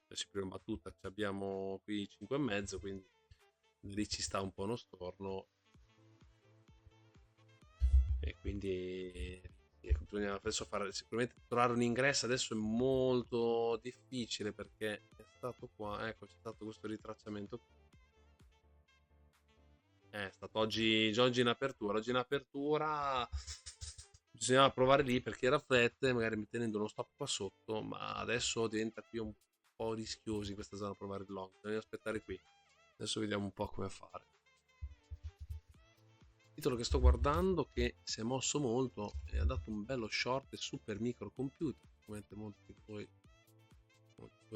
Adesso prima battuta abbiamo qui 5,5, quindi lì ci sta un po' uno storno, e quindi bisogna adesso fare, sicuramente trovare un ingresso adesso è molto difficile, perché è stato qua, ecco, c'è stato questo ritracciamento, è stato oggi in apertura, bisognava provare lì perché era flat, magari tenendo uno stop qua sotto, ma adesso diventa qui un po' rischioso in questa zona provare il long, bisogna aspettare qui, adesso vediamo un po' come fare. Il titolo che sto guardando che si è mosso molto e ha dato un bello short e super microcomputer, ovviamente molti di voi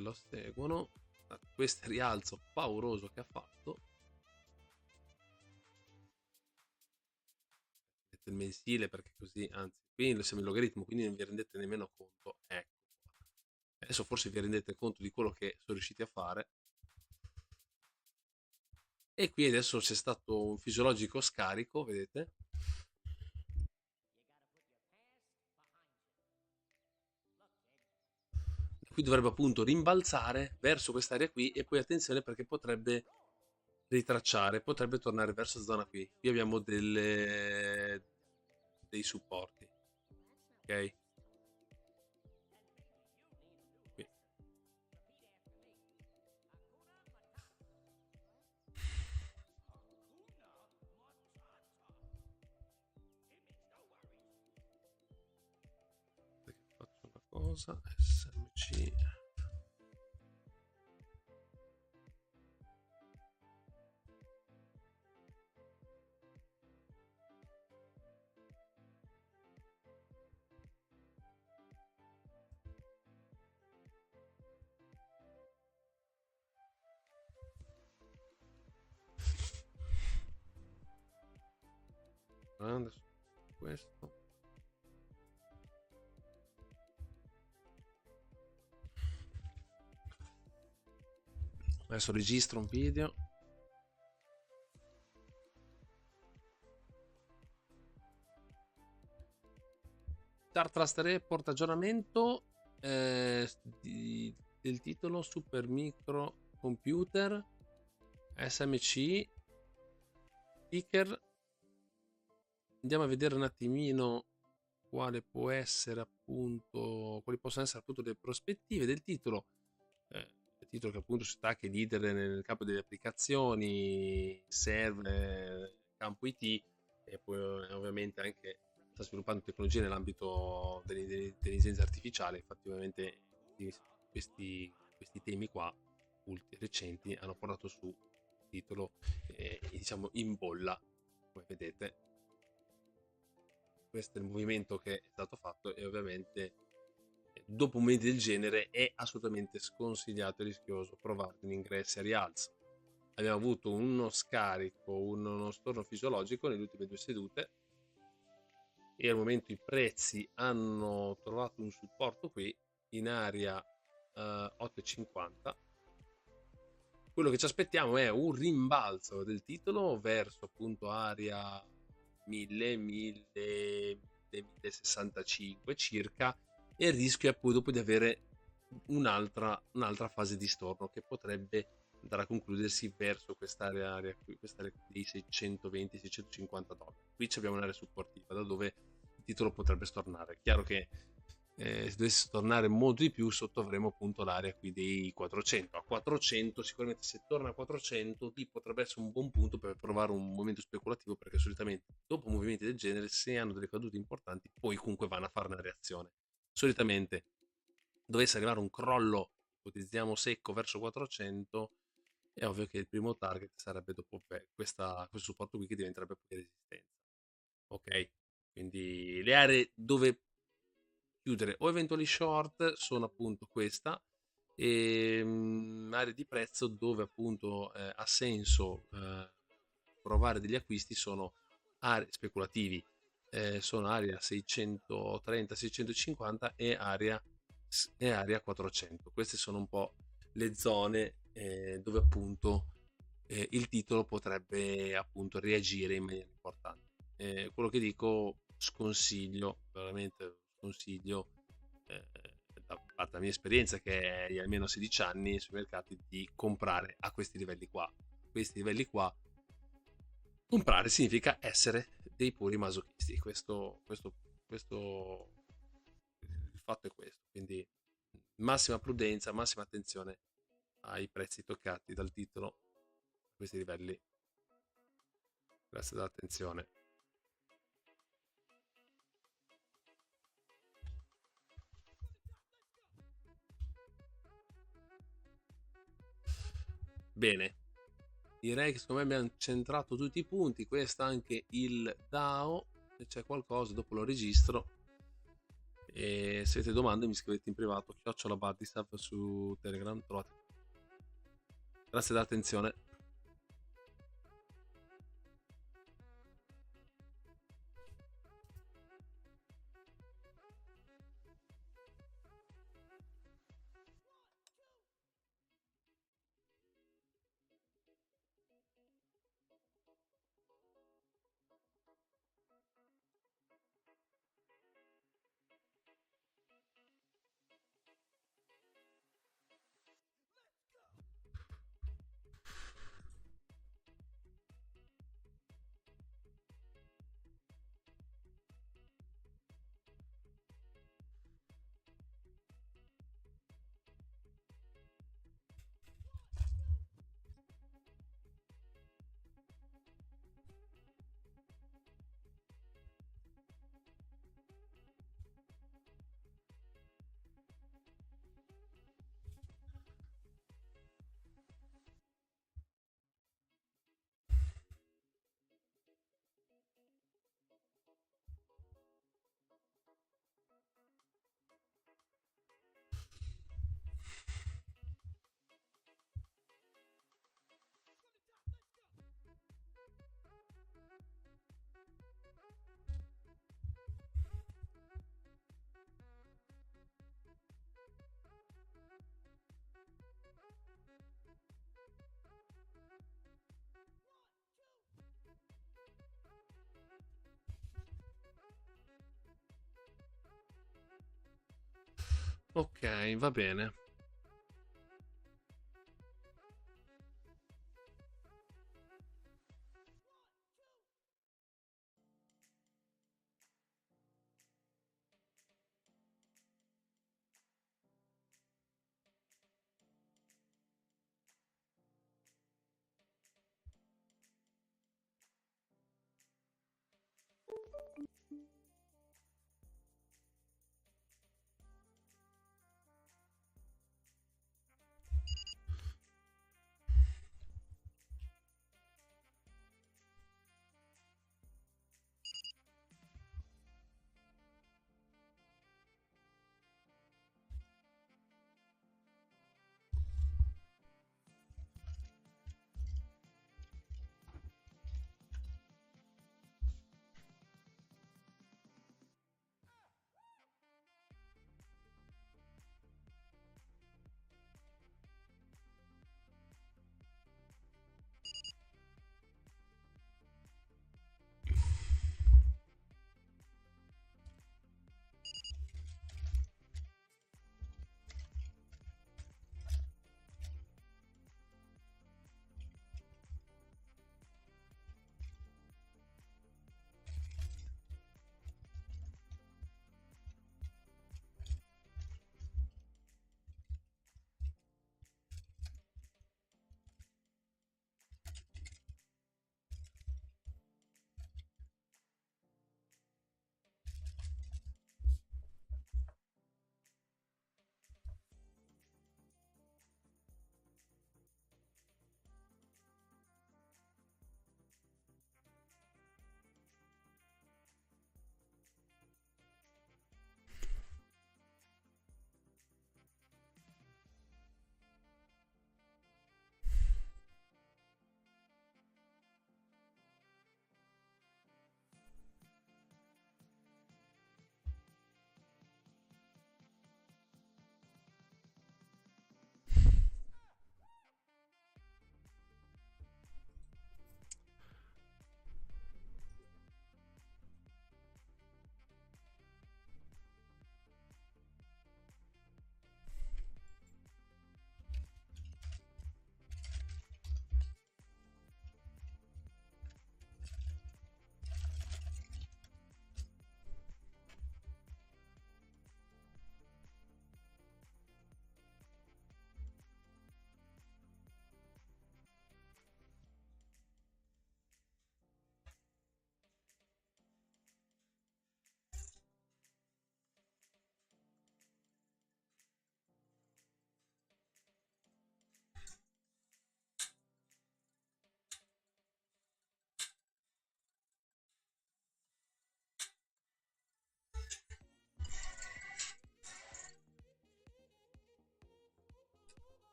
lo seguono, questo rialzo pauroso che ha fatto, il mensile perché così, anzi qui siamo in logaritmo, quindi non vi rendete nemmeno conto, ecco, adesso forse vi rendete conto di quello che sono riusciti a fare, e qui adesso c'è stato un fisiologico scarico, vedete, qui dovrebbe appunto rimbalzare verso quest'area qui, e poi attenzione perché potrebbe ritracciare, potrebbe tornare verso la zona qui abbiamo dei supporti, ok, qui. Faccio una cosa, SMC, adesso questo, adesso registro un video. Chart Trust Report aggiornamento del titolo Super Micro Computer SMC ticker. Andiamo a vedere un attimino quali possono essere appunto le prospettive del titolo. Il titolo che appunto si sta anche leader nel campo delle applicazioni, server, campo IT, e poi ovviamente anche sta sviluppando tecnologie nell'ambito dell'intelligenza artificiale. Infatti ovviamente questi temi qua recenti hanno portato su il titolo diciamo in bolla, come vedete. Questo è il movimento che è stato fatto, e ovviamente dopo movimenti del genere è assolutamente sconsigliato e rischioso provare un ingresso a rialzo. Abbiamo avuto uno scarico, uno storno fisiologico nelle ultime due sedute, e al momento i prezzi hanno trovato un supporto qui in area 8,50. Quello che ci aspettiamo è un rimbalzo del titolo verso appunto area 1000, 1065 circa, e il rischio è poi dopo di avere un'altra fase di storno che potrebbe andare a concludersi verso quest'area qui, quest'area dei 620-650 dollari. Qui abbiamo un'area supportiva da dove il titolo potrebbe stornare. Chiaro che se dovesse tornare molto di più, sotto avremo appunto l'area qui dei 400. A 400 sicuramente, se torna a 400 lì potrebbe essere un buon punto per provare un movimento speculativo, perché solitamente dopo movimenti del genere, se hanno delle cadute importanti, poi comunque vanno a fare una reazione. Solitamente dovesse arrivare un crollo, ipotizziamo secco, verso 400, è ovvio che il primo target sarebbe dopo questo supporto qui, che diventerebbe poi resistenza. Ok? Quindi le aree dove chiudere o eventuali short sono appunto questa, e aree di prezzo dove appunto ha senso provare degli acquisti sono aree speculativi, sono area 630-650 e area 400. Queste sono un po' le zone dove appunto il titolo potrebbe appunto reagire in maniera importante. Quello che dico, sconsiglio, veramente sconsiglio, da parte della mia esperienza, che è di almeno 16 anni sui mercati, di comprare a questi livelli qua. Questi livelli qua, comprare significa essere dei puri masochisti. Il fatto è questo. Quindi massima prudenza, massima attenzione ai prezzi toccati dal titolo a questi livelli. Grazie dell'attenzione. Bene, direi che secondo me abbiamo centrato tutti i punti. Questo è anche il DAO. Se c'è qualcosa dopo lo registro, e se avete domande mi scrivete in privato, @Bardistav su Telegram, trovate. Grazie dell'attenzione. Ok, va bene.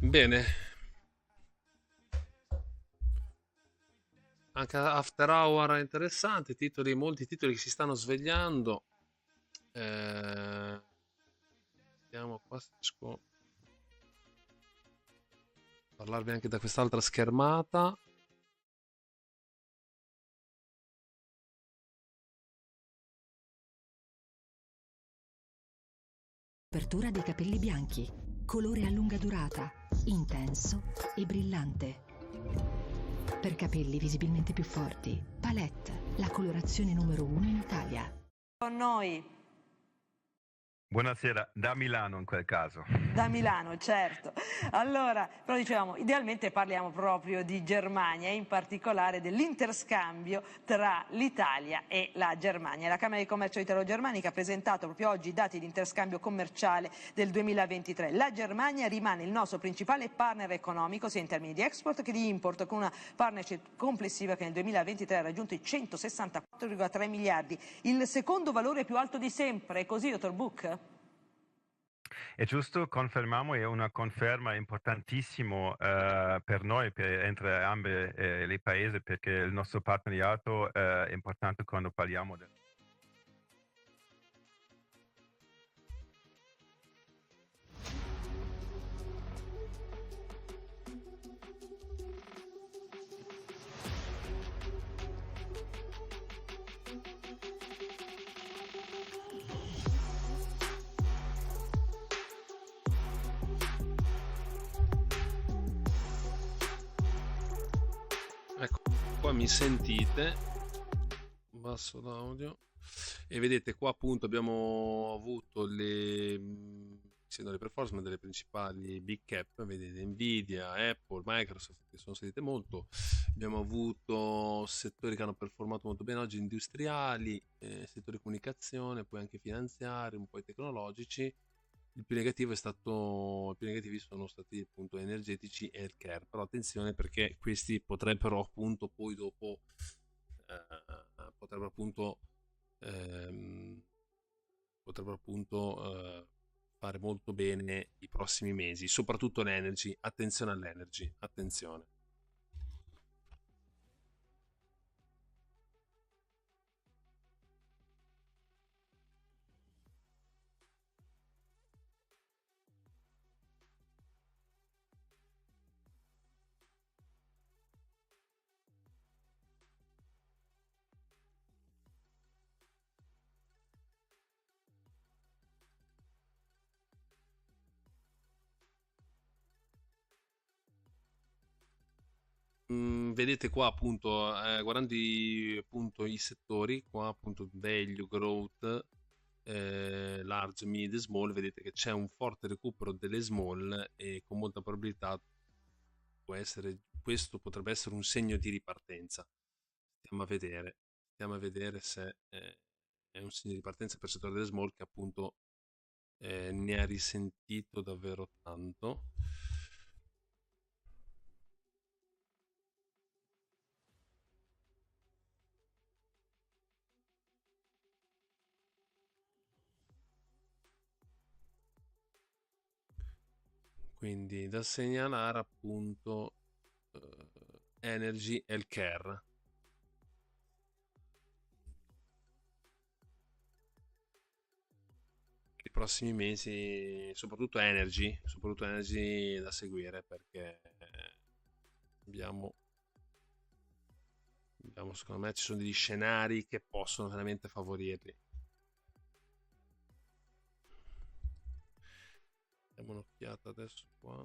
Bene, anche After Hour interessante, titoli, molti titoli che si stanno svegliando. Vediamo qua se riesco a parlarvi anche da quest'altra schermata. Apertura dei capelli bianchi, colore a lunga durata, intenso e brillante. Per capelli visibilmente più forti, Palette, la colorazione numero 1 in Italia. Con noi Buonasera, da Milano in quel caso. da Milano, certo. Allora, però dicevamo, idealmente parliamo proprio di Germania e in particolare dell'interscambio tra l'Italia e la Germania. La Camera di Commercio Italo-Germanica ha presentato proprio oggi i dati di interscambio commerciale del 2023. La Germania rimane il nostro principale partner economico sia in termini di export che di import, con una partnership complessiva che nel 2023 ha raggiunto i 164,3 miliardi, il secondo valore più alto di sempre. È così, dottor Buch? È giusto, confermiamo, è una conferma importantissima per noi, per entrambi i paesi, perché il nostro partenariato è importante quando parliamo del... Ecco, qua mi sentite, basso l'audio, e vedete qua appunto abbiamo avuto siano le performance delle principali big cap, vedete Nvidia, Apple, Microsoft che sono salite molto, abbiamo avuto settori che hanno performato molto bene oggi, industriali, settori comunicazione, poi anche finanziari, un po' i tecnologici. Il più negativo i più negativi sono stati appunto energetici e healthcare, però attenzione perché questi potrebbero appunto poi dopo potrebbero appunto ehm, fare molto bene i prossimi mesi, soprattutto l'energy. Attenzione all'energy, attenzione. Vedete qua appunto, guardando appunto i settori, qua appunto value, growth, large, mid, small, vedete che c'è un forte recupero delle small e con molta probabilità questo potrebbe essere un segno di ripartenza. Stiamo a vedere se è un segno di ripartenza per il settore delle small che appunto ne ha risentito davvero tanto. Quindi da segnalare appunto Energy e il Care. I prossimi mesi, soprattutto Energy da seguire perché abbiamo secondo me ci sono degli scenari che possono veramente favorirli. Diamo un'occhiata adesso qua.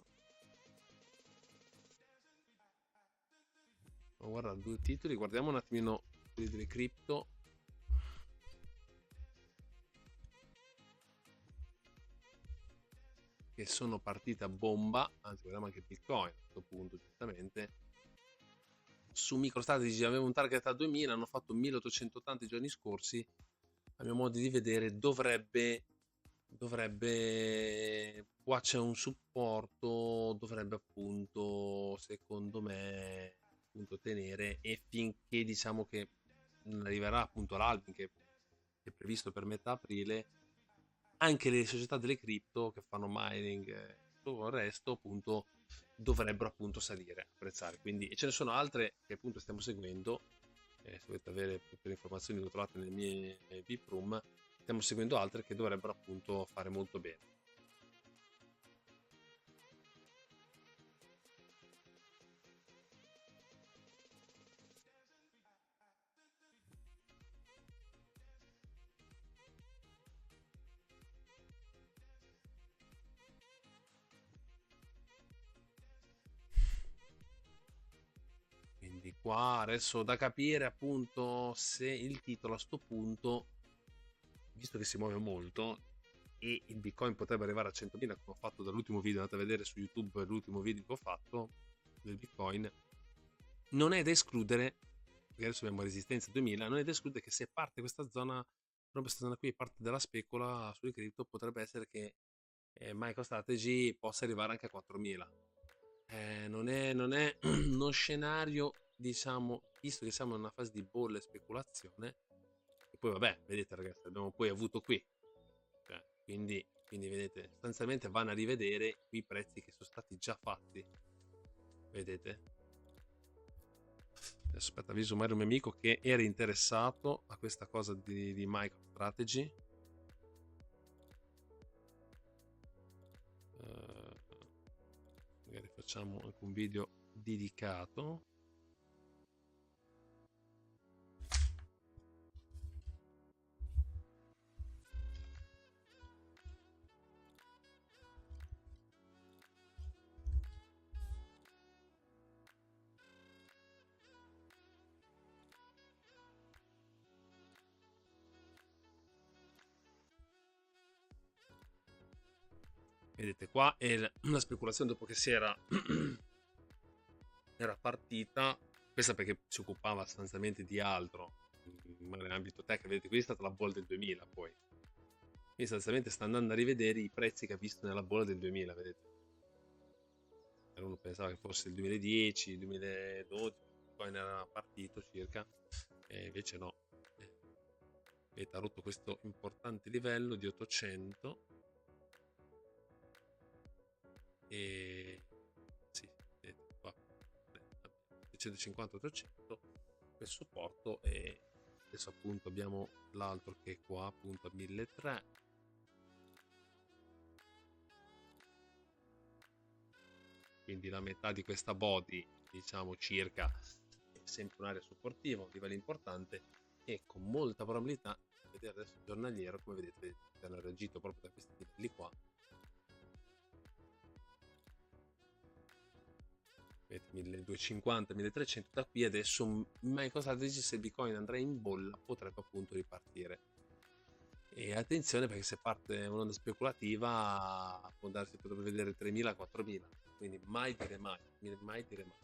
Guarda, due titoli, guardiamo un attimino quelli delle cripto. Che sono partite a bomba, anzi guardiamo anche Bitcoin a questo punto, giustamente. Su MicroStrategy aveva un target a 2000, hanno fatto 1880 i giorni scorsi. A mio modo di vedere dovrebbe qua c'è un supporto, dovrebbe appunto secondo me appunto tenere, e finché diciamo che non arriverà appunto l'halving che è previsto per metà aprile, anche le società delle cripto che fanno mining e tutto il resto appunto dovrebbero appunto salire, apprezzare. Quindi, e ce ne sono altre che appunto stiamo seguendo, se volete avere tutte le informazioni lo trovate nelle mie VIP room, stiamo seguendo altre che dovrebbero appunto fare molto bene. Quindi qua adesso da capire appunto se il titolo a sto punto, visto che si muove molto e il Bitcoin potrebbe arrivare a 100.000 come ho fatto dall'ultimo video, andate a vedere su YouTube l'ultimo video che ho fatto del Bitcoin, non è da escludere, perché adesso abbiamo resistenza 2000, non è da escludere che se parte questa zona, proprio questa zona qui, parte della specola sulle cripto, potrebbe essere che MicroStrategy possa arrivare anche a 4.000. Non è uno scenario, diciamo, visto che siamo in una fase di bolla e speculazione, e poi vabbè, vedete ragazzi, abbiamo poi avuto qui, quindi vedete, sostanzialmente vanno a rivedere i prezzi che sono stati già fatti, vedete? Adesso aspetta, avviso magari un mio amico che era interessato a questa cosa di MicroStrategy. Magari facciamo anche un video dedicato. Vedete qua è la speculazione dopo che si era partita, questa perché si occupava sostanzialmente di altro, magari in ambito tech, vedete qui è stata la bolla del 2000 poi. Quindi sostanzialmente sta andando a rivedere i prezzi che ha visto nella bolla del 2000, vedete. Uno pensava che fosse il 2010, il 2012, poi ne era partito circa, e invece no. Vedete, ha rotto questo importante livello di 800 e sì, vedete qua 750-800 per supporto, e adesso appunto abbiamo l'altro che è qua appunto a 1300. Quindi la metà di questa body, diciamo circa, è sempre un'area supportiva, un livello importante, e con molta probabilità, vedete adesso il giornaliero, come vedete, hanno reagito proprio da questi livelli qua. Vedete, 1250, 1300 da qui, adesso MicroStrategy, se il Bitcoin andrà in bolla, potrebbe appunto ripartire. E attenzione, perché se parte un'onda speculativa può darsi, potrebbe vedere 3000, 4000, quindi mai dire mai, mai dire mai.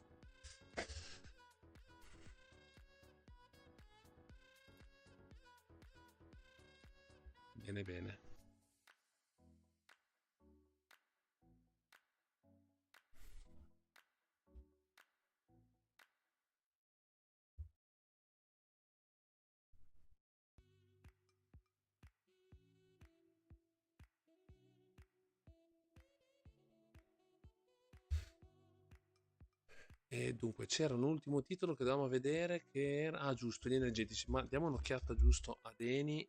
Bene, bene. E dunque c'era un ultimo titolo che dovevamo vedere che era, ah giusto, gli energetici, ma diamo un'occhiata giusto ad Eni,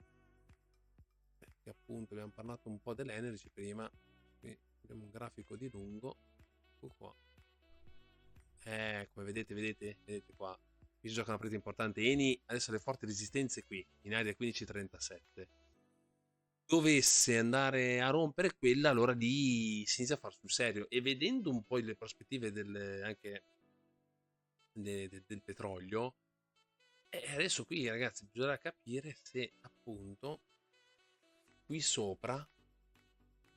che appunto abbiamo parlato un po' dell'energy prima. Qui abbiamo un grafico di lungo, ecco qua, come vedete qua, qui si gioca una partita importante. Eni adesso ha le forti resistenze qui in area 1537, dovesse andare a rompere quella, allora lì si inizia a far sul serio, e vedendo un po' le prospettive anche del petrolio, adesso qui ragazzi bisognerà capire se appunto qui sopra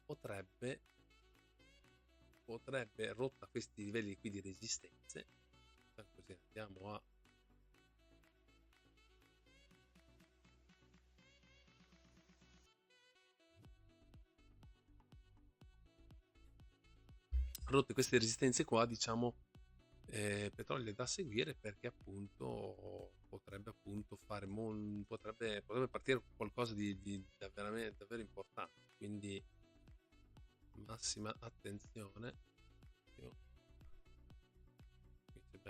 potrebbe rotta questi livelli qui di resistenze, così andiamo a rotte queste resistenze qua, diciamo, petrolio è da seguire, perché appunto potrebbe appunto fare potrebbe partire qualcosa di veramente davvero importante, quindi massima attenzione. Io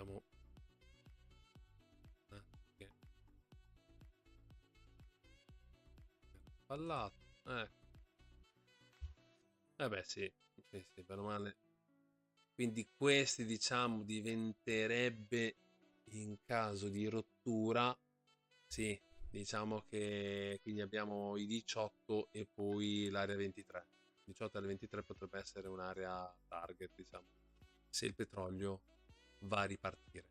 Abbiamo che fallato. Beh sì, bene o male. Quindi questi, diciamo, diventerebbe in caso di rottura, sì, diciamo che quindi abbiamo i 18 e poi l'area 23. 18 e 23 potrebbe essere un'area target, diciamo, se il petrolio va a ripartire.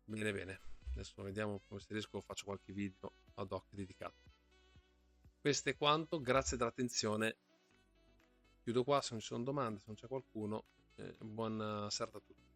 Bene, bene. Adesso vediamo come se riesco, faccio qualche video ad hoc dedicato. Questo è quanto, grazie dell'attenzione. Chiudo qua, se non ci sono domande, se non c'è qualcuno, buona serata a tutti.